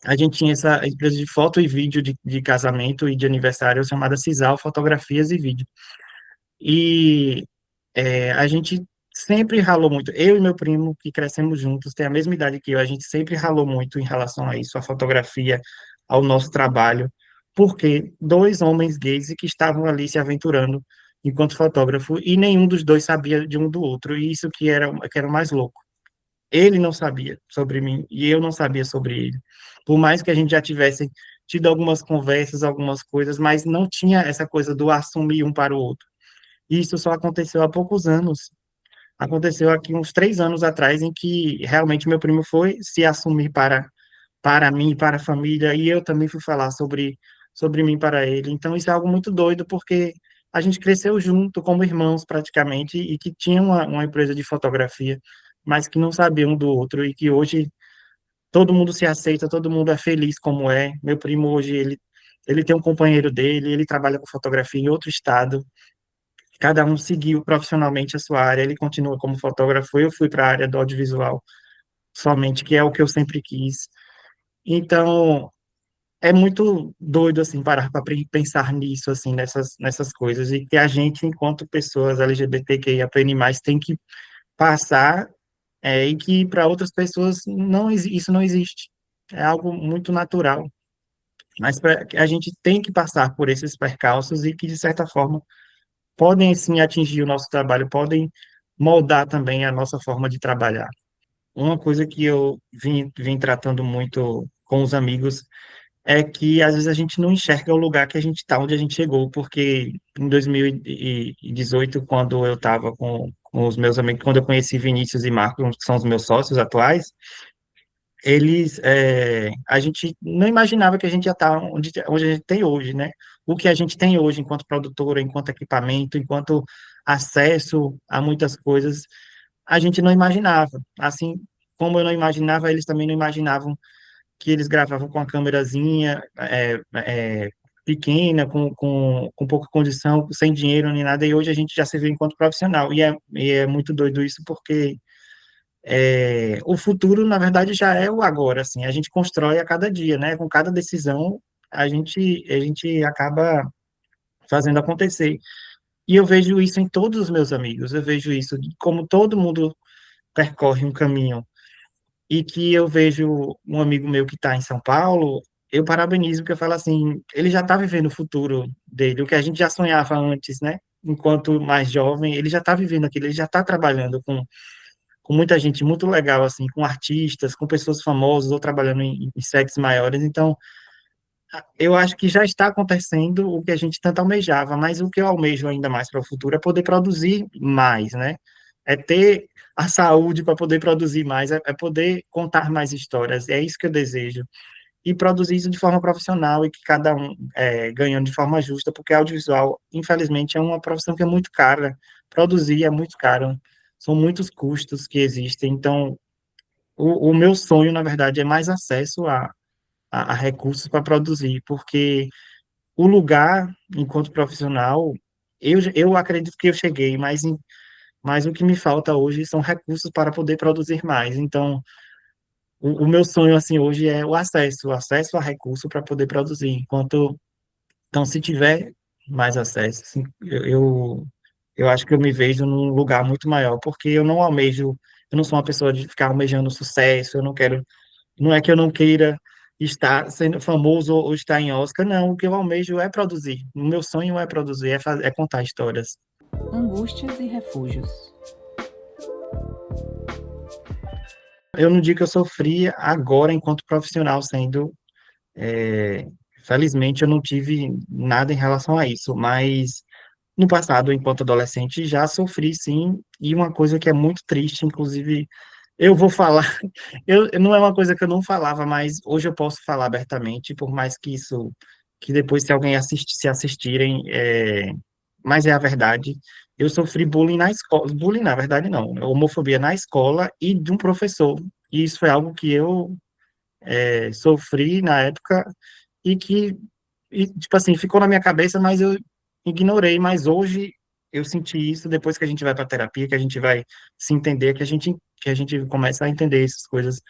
a gente tinha essa empresa de foto e vídeo de casamento e de aniversário chamada Cisal Fotografias e Vídeo. E a gente sempre ralou muito. Eu e meu primo, que crescemos juntos, tem a mesma idade que eu, a gente sempre ralou muito em relação a isso, a fotografia, ao nosso trabalho, porque dois homens gays que estavam ali se aventurando enquanto fotógrafo e nenhum dos dois sabia de um do outro, e isso que era o mais louco. Ele não sabia sobre mim e eu não sabia sobre ele. Por mais que a gente já tivesse tido algumas conversas, algumas coisas, mas não tinha essa coisa do assumir um para o outro. E isso só aconteceu há poucos anos. Aconteceu aqui uns 3 anos atrás, em que realmente meu primo foi se assumir para mim, para a família, e eu também fui falar sobre mim para ele. Então, isso é algo muito doido, porque a gente cresceu junto, como irmãos, praticamente, e que tinha uma empresa de fotografia, mas que não sabia um do outro, e que hoje todo mundo se aceita, todo mundo é feliz como é. Meu primo hoje, ele tem um companheiro dele, ele trabalha com fotografia em outro estado, cada um seguiu profissionalmente a sua área, ele continua como fotógrafo, eu fui para a área do audiovisual somente, que é o que eu sempre quis. Então, é muito doido, assim, parar para pensar nisso, assim, nessas coisas, e que a gente, enquanto pessoas LGBTQIAPN+, tem que passar, e que para outras pessoas isso não existe. É algo muito natural, mas a gente tem que passar por esses percalços e que, de certa forma, podem sim atingir o nosso trabalho, podem moldar também a nossa forma de trabalhar. Uma coisa que eu vim tratando muito com os amigos é que às vezes a gente não enxerga o lugar que a gente está, onde a gente chegou, porque em 2018, quando eu estava com os meus amigos, quando eu conheci Vinícius e Marcos, que são os meus sócios atuais, a gente não imaginava que a gente ia estar onde a gente tem hoje, né? O que a gente tem hoje enquanto produtora, enquanto equipamento, enquanto acesso a muitas coisas, a gente não imaginava. Assim como eu não imaginava, eles também não imaginavam que eles gravavam com a câmerazinha pequena, com pouca condição, sem dinheiro nem nada, e hoje a gente já se vê enquanto profissional. E é muito doido isso, porque o futuro, na verdade, já é o agora, assim, a gente constrói a cada dia, né? Com cada decisão, a gente acaba fazendo acontecer. E eu vejo isso em todos os meus amigos, eu vejo isso de como todo mundo percorre um caminho, e que eu vejo um amigo meu que está em São Paulo, eu parabenizo, porque eu falo assim, ele já está vivendo o futuro dele, o que a gente já sonhava antes, né? Enquanto mais jovem, ele já está vivendo aquilo, ele já está trabalhando com muita gente muito legal, assim, com artistas, com pessoas famosas, ou trabalhando em sets maiores. Então, eu acho que já está acontecendo o que a gente tanto almejava, mas o que eu almejo ainda mais para o futuro é poder produzir mais, né? É ter a saúde para poder produzir mais, é poder contar mais histórias, é isso que eu desejo. E produzir isso de forma profissional e que cada um ganhando de forma justa, porque audiovisual, infelizmente, é uma profissão que é muito cara, produzir é muito caro, são muitos custos que existem, então o meu sonho, na verdade, é mais acesso a recursos para produzir, porque o lugar, enquanto profissional, eu acredito que eu cheguei, mas o que me falta hoje são recursos para poder produzir mais. Então, o meu sonho, assim, hoje é o acesso a recurso para poder produzir. Então, se tiver mais acesso, assim, eu acho que eu me vejo num lugar muito maior, porque eu não sou uma pessoa de ficar almejando sucesso, eu não quero, não é que eu não queira estar sendo famoso ou estar em Oscar, não. O que eu almejo é produzir. O meu sonho é produzir, é contar histórias. Angústias e refúgios. Eu não digo que eu sofri agora enquanto profissional, sendo, é, felizmente eu não tive nada em relação a isso, mas no passado, enquanto adolescente, já sofri sim, e uma coisa que é muito triste, inclusive, eu vou falar, não é uma coisa que eu não falava, mas hoje eu posso falar abertamente, por mais que isso, que depois se alguém se assistirem, mas é a verdade, eu sofri bullying na escola, bullying na verdade não, homofobia na escola e de um professor, e isso foi algo que eu sofri na época, e que, tipo assim, ficou na minha cabeça, mas eu ignorei. Mas hoje eu senti isso depois que a gente vai para terapia, que a gente vai se entender, que a gente começa a entender essas coisas.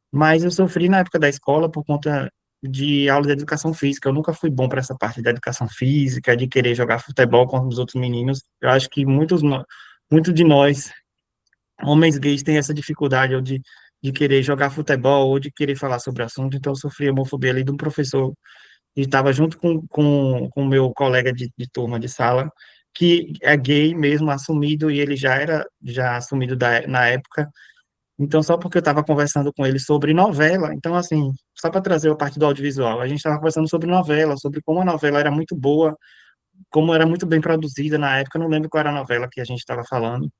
Mas eu sofri na época da escola por conta de aula de educação física. Eu nunca fui bom para essa parte da educação física, de querer jogar futebol com os outros meninos. Eu acho que muitos de nós, homens gays, têm essa dificuldade ou de querer jogar futebol ou de querer falar sobre o assunto. Então eu sofri homofobia ali de um professor e estava junto com o meu colega de turma de sala, que é gay mesmo, assumido, e ele já era já assumido na época. Então, só porque eu estava conversando com ele sobre novela, então, assim, só para trazer a parte do audiovisual, a gente estava conversando sobre novela, sobre como a novela era muito boa, como era muito bem produzida na época, eu não lembro qual era a novela que a gente estava falando,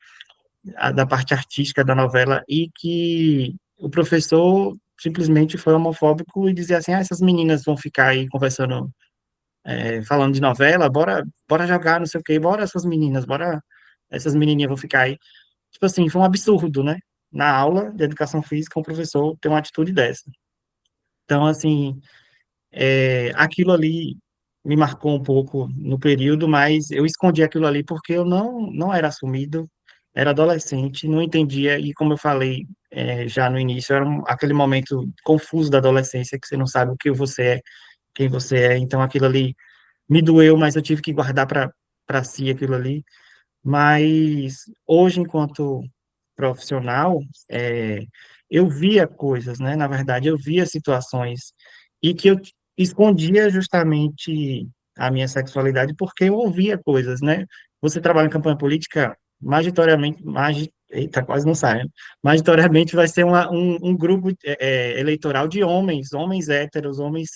da parte artística da novela, e que o professor simplesmente foi homofóbico e dizia assim, essas meninas vão ficar aí conversando, falando de novela, bora jogar, não sei o quê, bora essas meninas, bora essas menininhas vão ficar aí. Tipo assim, foi um absurdo, né? Na aula de educação física, um professor tem uma atitude dessa. Então, assim, aquilo ali me marcou um pouco no período, mas eu escondi aquilo ali porque eu não era assumido, era adolescente, não entendia, e como eu falei, já no início, era aquele momento confuso da adolescência, que você não sabe o que você é, quem você é, então aquilo ali me doeu, mas eu tive que guardar para si aquilo ali. Mas hoje, enquanto profissional, é, eu via coisas, né? Na verdade, eu via situações e que eu escondia justamente a minha sexualidade porque eu ouvia coisas, né? Você trabalha em campanha política, majoritariamente, eita, quase não sai, né? Majoritariamente vai ser um grupo eleitoral de homens héteros, homens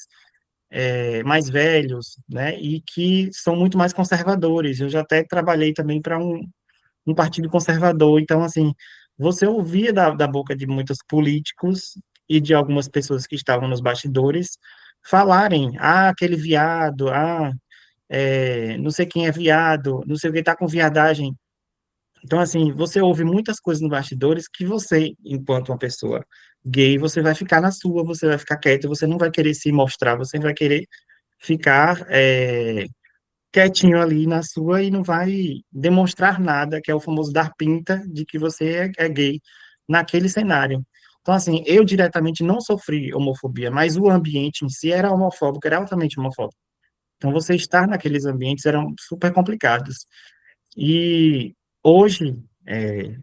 mais velhos, né, e que são muito mais conservadores. Eu já até trabalhei também para um partido conservador, então, assim, você ouvia da boca de muitos políticos e de algumas pessoas que estavam nos bastidores falarem, aquele viado, não sei quem é viado, não sei o que está com viadagem. Então, assim, você ouve muitas coisas nos bastidores que você, enquanto uma pessoa gay, você vai ficar na sua, você vai ficar quieto, você não vai querer se mostrar, você vai querer ficar quietinho ali na sua e não vai demonstrar nada, que é o famoso dar pinta de que você é gay naquele cenário. Então, assim, eu diretamente não sofri homofobia, mas o ambiente em si era homofóbico, era altamente homofóbico. Então, você estar naqueles ambientes eram super complicados. E hoje,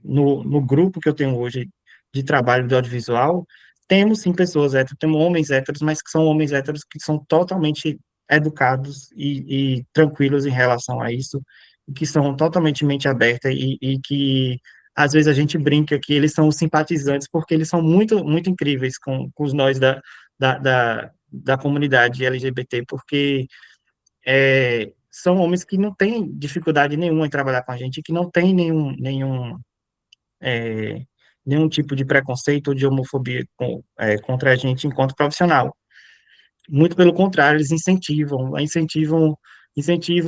no grupo que eu tenho hoje de trabalho do audiovisual, temos sim pessoas héteros, temos homens héteros, mas que são homens héteros que são totalmente educados e tranquilos em relação a isso, que são totalmente mente aberta e que às vezes a gente brinca que eles são os simpatizantes porque eles são muito, muito incríveis com os nós da comunidade LGBT, porque são homens que não têm dificuldade nenhuma em trabalhar com a gente, que não tem é, nenhum tipo de preconceito ou de homofobia contra a gente enquanto profissional. Muito pelo contrário, eles incentivam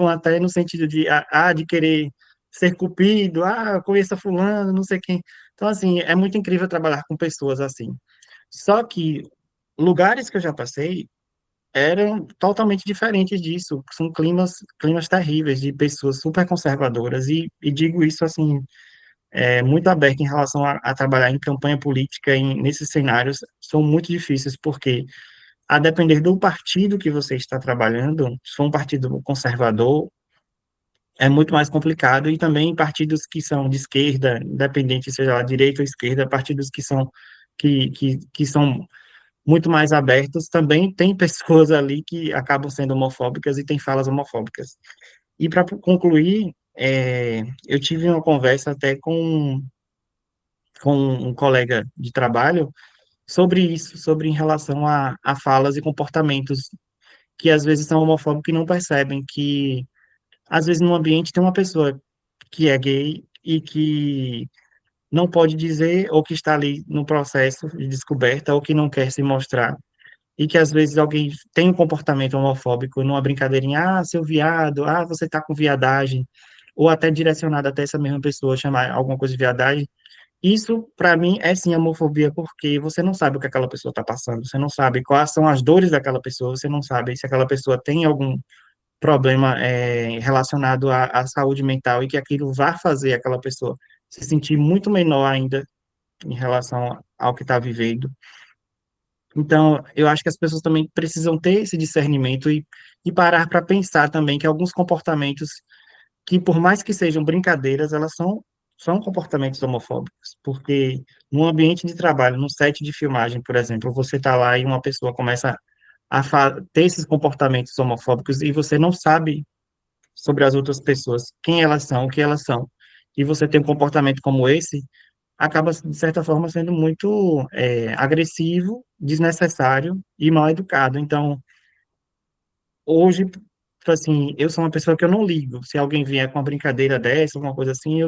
até no sentido de querer ser cupido, conheça fulano, não sei quem. Então, assim, é muito incrível trabalhar com pessoas assim. Só que lugares que eu já passei, eram totalmente diferentes disso. São climas terríveis de pessoas super conservadoras e digo isso assim, muito aberto em relação a trabalhar em campanha política nesses cenários são muito difíceis porque a depender do partido que você está trabalhando, se for um partido conservador, é muito mais complicado e também partidos que são de esquerda, independente seja lá direita ou esquerda, partidos que são muito mais abertos, também tem pessoas ali que acabam sendo homofóbicas e têm falas homofóbicas. E para concluir, eu tive uma conversa até com um colega de trabalho sobre isso, sobre em relação a falas e comportamentos que às vezes são homofóbicos e não percebem que às vezes no ambiente tem uma pessoa que é gay e que não pode dizer ou que está ali no processo de descoberta ou que não quer se mostrar. E que às vezes alguém tem um comportamento homofóbico numa brincadeirinha, ah, seu viado, ah, você tá com viadagem, ou até direcionado até essa mesma pessoa chamar alguma coisa de viadagem. Isso, para mim, é sim homofobia, porque você não sabe o que aquela pessoa está passando, você não sabe quais são as dores daquela pessoa, você não sabe se aquela pessoa tem algum problema relacionado à saúde mental e que aquilo vai fazer aquela pessoa se sentir muito menor ainda em relação ao que está vivendo. Então, eu acho que as pessoas também precisam ter esse discernimento e parar para pensar também que alguns comportamentos, que por mais que sejam brincadeiras, são comportamentos homofóbicos. Porque no ambiente de trabalho, no set de filmagem, por exemplo, você está lá e uma pessoa começa ter esses comportamentos homofóbicos e você não sabe sobre as outras pessoas, quem elas são, o que elas são, e você tem um comportamento como esse, acaba, de certa forma, sendo muito agressivo, desnecessário e mal educado. Então, hoje, tipo assim, eu sou uma pessoa que eu não ligo. Se alguém vier com uma brincadeira dessa, alguma coisa assim,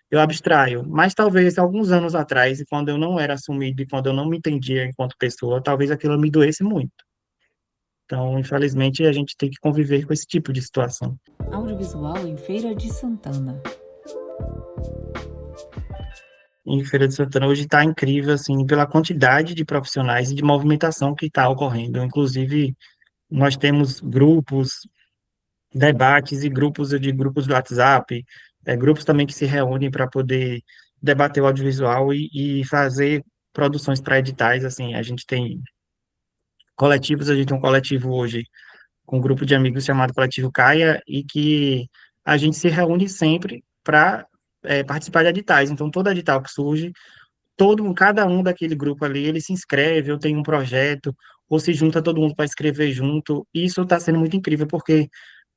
eu abstraio. Mas talvez alguns anos atrás, e quando eu não era assumido e quando eu não me entendia enquanto pessoa, talvez aquilo me doesse muito. Então, infelizmente, a gente tem que conviver com esse tipo de situação. Audiovisual em Feira de Santana. Em Feira de Santana hoje está incrível, assim, pela quantidade de profissionais e de movimentação que está ocorrendo. Inclusive, nós temos grupos, debates e grupos, eu digo grupos do WhatsApp, grupos também que se reúnem para poder debater o audiovisual e fazer produções para editais, assim, a gente tem coletivos, a gente tem um coletivo hoje com um grupo de amigos chamado Coletivo Caia e que a gente se reúne sempre para participar de editais. Então, todo edital que surge, cada um daquele grupo ali, ele se inscreve, ou tem um projeto, ou se junta todo mundo para escrever junto. E isso está sendo muito incrível, porque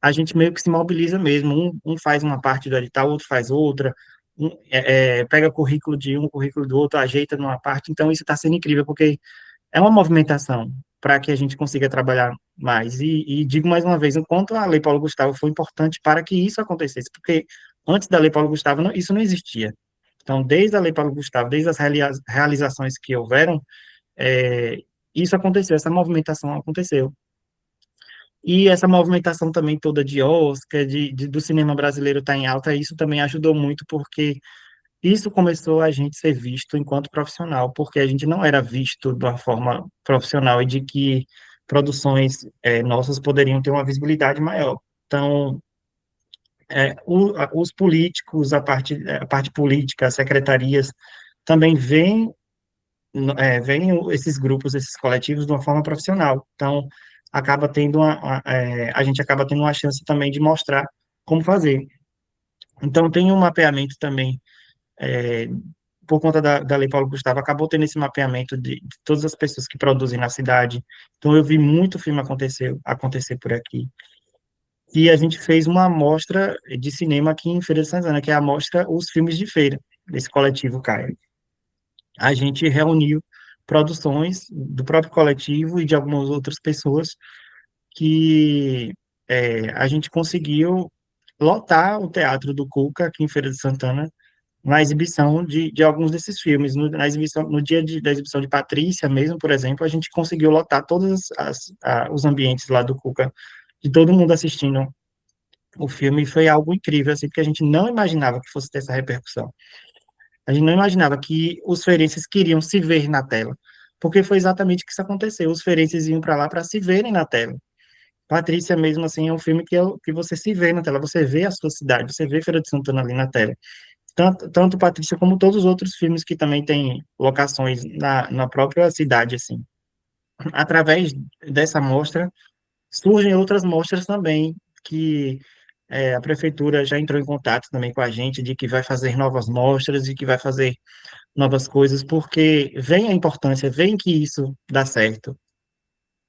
a gente meio que se mobiliza mesmo. Um faz uma parte do edital, outro faz outra, pega currículo de um, currículo do outro, ajeita numa parte. Então, isso está sendo incrível, porque é uma movimentação para que a gente consiga trabalhar mais. E digo mais uma vez, enquanto a Lei Paulo Gustavo foi importante para que isso acontecesse, porque antes da Lei Paulo Gustavo isso não existia. Então, desde a Lei Paulo Gustavo, desde as realizações que houveram, é, isso aconteceu, essa movimentação aconteceu. E essa movimentação também toda de Oscar, do cinema brasileiro estar em alta, isso também ajudou muito, porque isso começou a gente ser visto enquanto profissional, porque a gente não era visto de uma forma profissional e de que produções nossas poderiam ter uma visibilidade maior. Então, os políticos, a parte política, as secretarias, também veem esses grupos, esses coletivos de uma forma profissional. Então, acaba tendo a gente acaba tendo uma chance também de mostrar como fazer. Então, tem um mapeamento também é, por conta da Lei Paulo Gustavo, acabou tendo esse mapeamento de todas as pessoas que produzem na cidade. Então, eu vi muito filme acontecer por aqui. E a gente fez uma amostra de cinema aqui em Feira de Santana, que é a amostra Os Filmes de Feira, desse coletivo Caio. A gente reuniu produções do próprio coletivo e de algumas outras pessoas que a gente conseguiu lotar o Teatro do Cuca, aqui em Feira de Santana, na exibição de alguns desses filmes. Na exibição, no dia da exibição de Patrícia mesmo, por exemplo, a gente conseguiu lotar todos os ambientes lá do Cuca, de todo mundo assistindo o filme, e foi algo incrível, assim, porque a gente não imaginava que fosse ter essa repercussão. A gente não imaginava que os feirenses queriam se ver na tela, porque foi exatamente o que isso aconteceu. Os feirenses iam para lá para se verem na tela. Patrícia, mesmo assim, é um filme que você se vê na tela, você vê a sua cidade, você vê Feira de Santana ali na tela. Tanto Patrícia como todos os outros filmes que também têm locações na própria cidade, assim. Através dessa mostra, surgem outras mostras também, que A prefeitura já entrou em contato também com a gente de que vai fazer novas mostras e que vai fazer novas coisas, porque vem a importância, vem que isso dá certo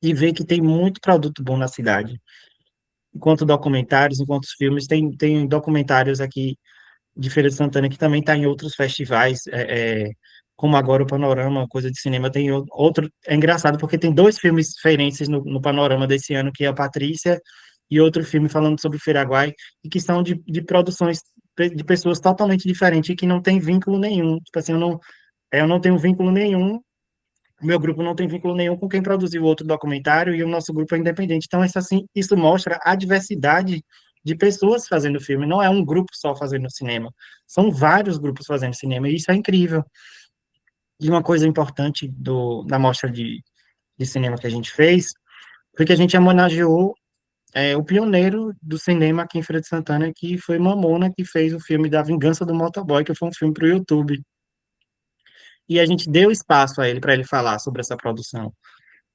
e vê que tem muito produto bom na cidade. Enquanto documentários, enquanto filmes, tem documentários aqui de Feira de Santana que também está em outros festivais, como agora o Panorama, coisa de cinema, tem outro. É engraçado porque tem dois filmes feirenses no Panorama desse ano, que é a Patrícia e outro filme falando sobre Feiraguai, e que são de produções de pessoas totalmente diferentes e que não tem vínculo nenhum. Tipo assim, eu não tenho vínculo nenhum, o meu grupo não tem vínculo nenhum com quem produziu o outro documentário e o nosso grupo é independente. Então, isso, assim, isso mostra a diversidade de pessoas fazendo filme. Não é um grupo só fazendo cinema, são vários grupos fazendo cinema e isso é incrível. E uma coisa importante da mostra de cinema que a gente fez foi que a gente homenageou o pioneiro do cinema aqui em Feira de Santana, que foi Mamona, que fez o filme da Vingança do Motoboy, que foi um filme para o YouTube. E a gente deu espaço a ele para ele falar sobre essa produção.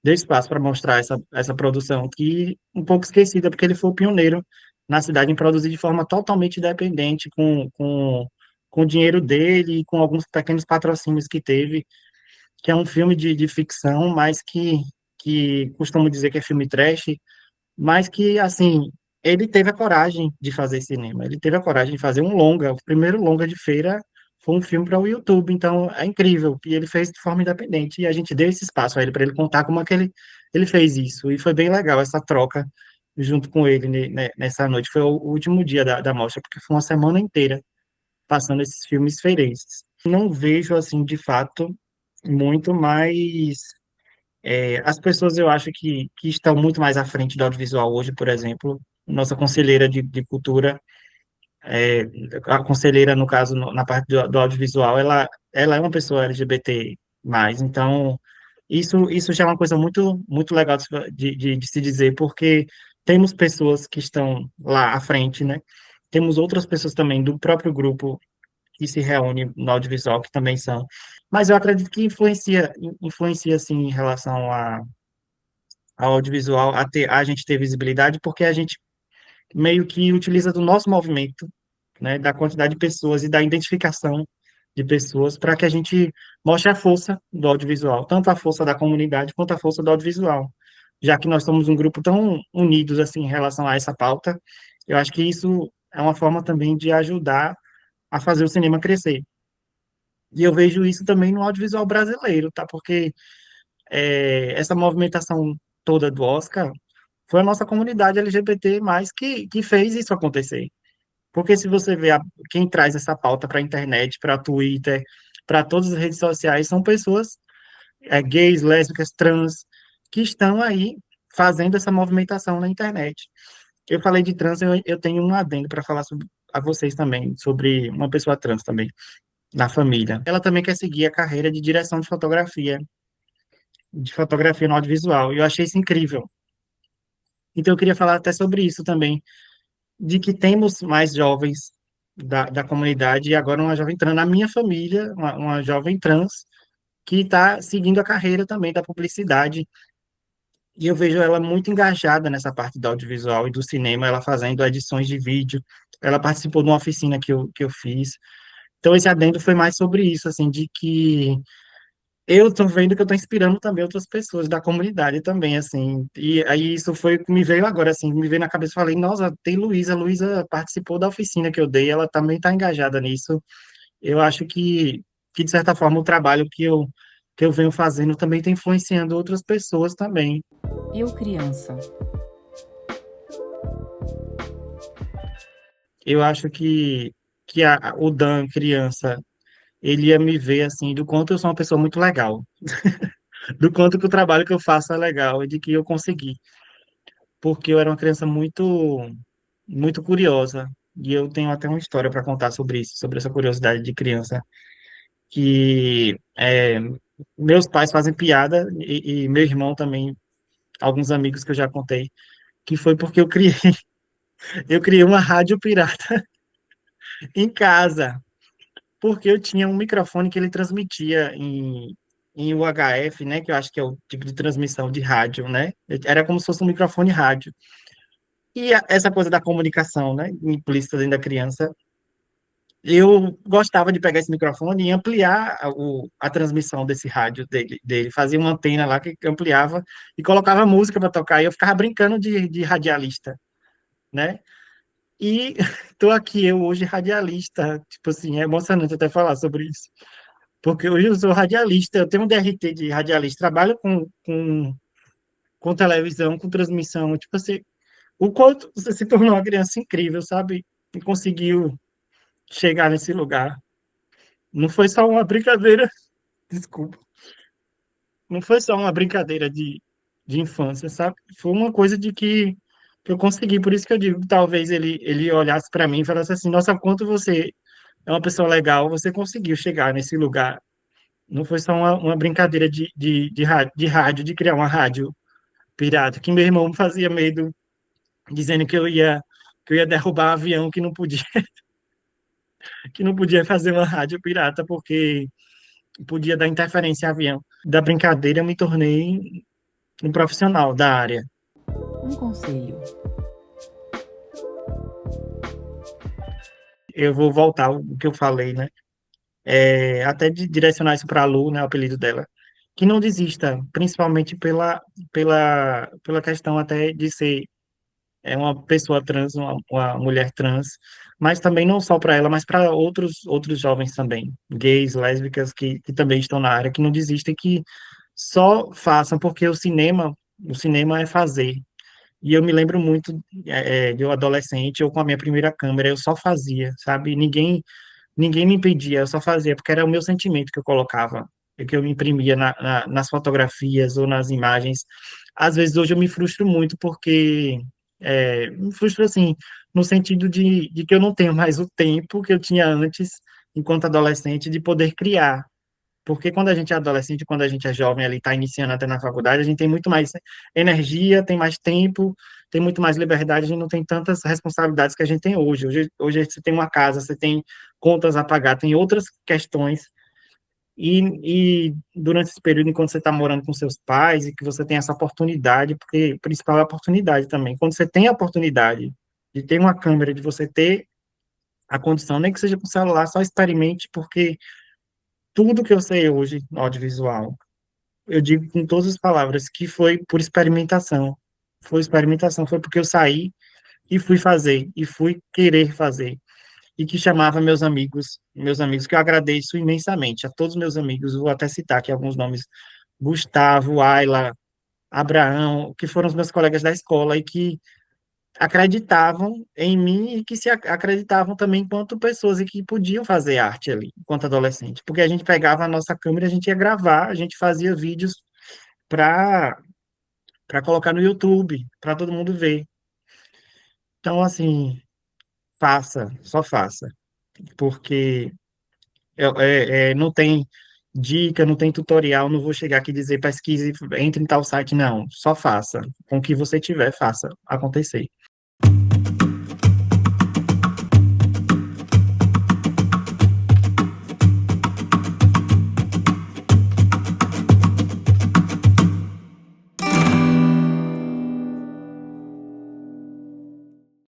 Deu espaço para mostrar essa produção que um pouco esquecida, porque ele foi o pioneiro na cidade em produzir de forma totalmente independente, com o dinheiro dele e com alguns pequenos patrocínios que teve, que é um filme de ficção, mas que costumo dizer que é filme trash, mas que, assim, ele teve a coragem de fazer cinema, ele teve a coragem de fazer um longa, o primeiro longa de feira foi um filme para o YouTube, então é incrível, e ele fez de forma independente, e a gente deu esse espaço a ele, para ele contar como é que ele fez isso, e foi bem legal essa troca junto com ele nessa noite, foi o último dia da mostra, porque foi uma semana inteira passando esses filmes feirenses. Não vejo, assim, de fato, muito mais as pessoas, eu acho que estão muito mais à frente do audiovisual hoje, por exemplo, nossa conselheira de cultura, é, a conselheira, no caso, na parte do audiovisual, ela é uma pessoa LGBT+, então isso já é uma coisa muito, muito legal de se dizer, porque temos pessoas que estão lá à frente, né? Temos outras pessoas também do próprio grupo que se reúne no audiovisual, que também são. Mas eu acredito que influencia sim, em relação ao audiovisual, a gente ter visibilidade, porque a gente meio que utiliza do nosso movimento, né, da quantidade de pessoas e da identificação de pessoas para que a gente mostre a força do audiovisual, tanto a força da comunidade quanto a força do audiovisual. Já que nós somos um grupo tão unidos assim em relação a essa pauta, eu acho que isso é uma forma também de ajudar a fazer o cinema crescer. E eu vejo isso também no audiovisual brasileiro, tá? Porque essa movimentação toda do Oscar foi a nossa comunidade LGBT mais que fez isso acontecer. Porque se você vê quem traz essa pauta para a internet, para Twitter, para todas as redes sociais, são pessoas gays, lésbicas, trans, que estão aí fazendo essa movimentação na internet. Eu falei de trans, eu tenho um adendo para falar a vocês também, sobre uma pessoa trans também, na família. Ela também quer seguir a carreira de fotografia no audiovisual, e eu achei isso incrível. Então, eu queria falar até sobre isso também, de que temos mais jovens da comunidade, e agora uma jovem trans na minha família, uma jovem trans, que está seguindo a carreira também da publicidade, e eu vejo ela muito engajada nessa parte do audiovisual e do cinema, ela fazendo edições de vídeo, ela participou de uma oficina que eu fiz, então esse adendo foi mais sobre isso, assim, de que eu tô vendo que eu tô inspirando também outras pessoas da comunidade também, assim. E aí isso foi o que me veio agora, assim, me veio na cabeça, falei, nossa, tem Luísa participou da oficina que eu dei, ela também tá engajada nisso. Eu acho que de certa forma, o trabalho que eu venho fazendo também tá influenciando outras pessoas também. Eu criança. Eu acho que o Dan, criança, ele ia me ver, assim, do quanto eu sou uma pessoa muito legal, do quanto que o trabalho que eu faço é legal e de que eu consegui. Porque eu era uma criança muito curiosa, e eu tenho até uma história para contar sobre isso, sobre essa curiosidade de criança, que meus pais fazem piada, e meu irmão também, alguns amigos que eu já contei, que foi porque eu criei uma rádio pirata em casa, porque eu tinha um microfone que ele transmitia em UHF, né, que eu acho que é o tipo de transmissão de rádio, né? Era como se fosse um microfone rádio. E essa coisa da comunicação, né, implícita dentro da criança, eu gostava de pegar esse microfone e ampliar a transmissão desse rádio dele. Fazia uma antena lá que ampliava e colocava música para tocar, e eu ficava brincando de radialista, né? E tô aqui eu hoje radialista, tipo assim, é emocionante até falar sobre isso. Porque hoje eu sou radialista, eu tenho um DRT de radialista, trabalho com televisão, com transmissão, tipo assim, o quanto você se tornou uma criança incrível, sabe? E conseguiu chegar nesse lugar. Não foi só uma brincadeira, desculpa, não foi só uma brincadeira de infância, sabe? Foi uma coisa que eu consegui, por isso que eu digo, que talvez ele olhasse para mim e falasse assim, nossa, quanto você é uma pessoa legal, você conseguiu chegar nesse lugar. Não foi só uma brincadeira de rádio, de criar uma rádio pirata, que meu irmão me fazia medo, dizendo que eu ia derrubar um avião que não podia, que não podia fazer uma rádio pirata, porque podia dar interferência em avião. Da brincadeira, eu me tornei um profissional da área. Um conselho. Eu vou voltar ao que eu falei, né? Até de direcionar isso para a Lu, né? O apelido dela. Que não desista, principalmente pela questão até de ser uma pessoa trans, uma mulher trans, mas também não só para ela, mas para outros jovens também, gays, lésbicas que também estão na área, que não desistem, que só façam, porque o cinema é fazer. E eu me lembro muito de eu adolescente, eu com a minha primeira câmera, eu só fazia, sabe? Ninguém me impedia, eu só fazia, porque era o meu sentimento que eu colocava, que eu imprimia nas fotografias ou nas imagens. Às vezes hoje eu me frustro muito, porque me frustro assim, no sentido de que eu não tenho mais o tempo que eu tinha antes, enquanto adolescente, de poder criar. Porque quando a gente é adolescente, quando a gente é jovem, ali está iniciando até na faculdade, a gente tem muito mais energia, tem mais tempo, tem muito mais liberdade, a gente não tem tantas responsabilidades que a gente tem hoje. Hoje você tem uma casa, você tem contas a pagar, tem outras questões. E durante esse período, enquanto você está morando com seus pais e que você tem essa oportunidade, porque o principal é a oportunidade também. Quando você tem a oportunidade de ter uma câmera, de você ter a condição, nem que seja com o celular, só experimente, porque tudo que eu sei hoje no audiovisual, eu digo com todas as palavras que foi por experimentação. Foi experimentação, foi porque eu saí e fui fazer, e fui querer fazer. E que chamava meus amigos, que eu agradeço imensamente, a todos meus amigos, vou até citar aqui alguns nomes, Gustavo, Ayla, Abraão, que foram os meus colegas da escola e que acreditavam em mim e que se acreditavam também enquanto pessoas e que podiam fazer arte ali, enquanto adolescente. Porque a gente pegava a nossa câmera, a gente ia gravar, a gente fazia vídeos para colocar no YouTube, para todo mundo ver. Então, assim, faça, só faça. Porque não tem dica, não tem tutorial, não vou chegar aqui e dizer pesquise, entre em tal site, não. Só faça. Com o que você tiver, faça acontecer.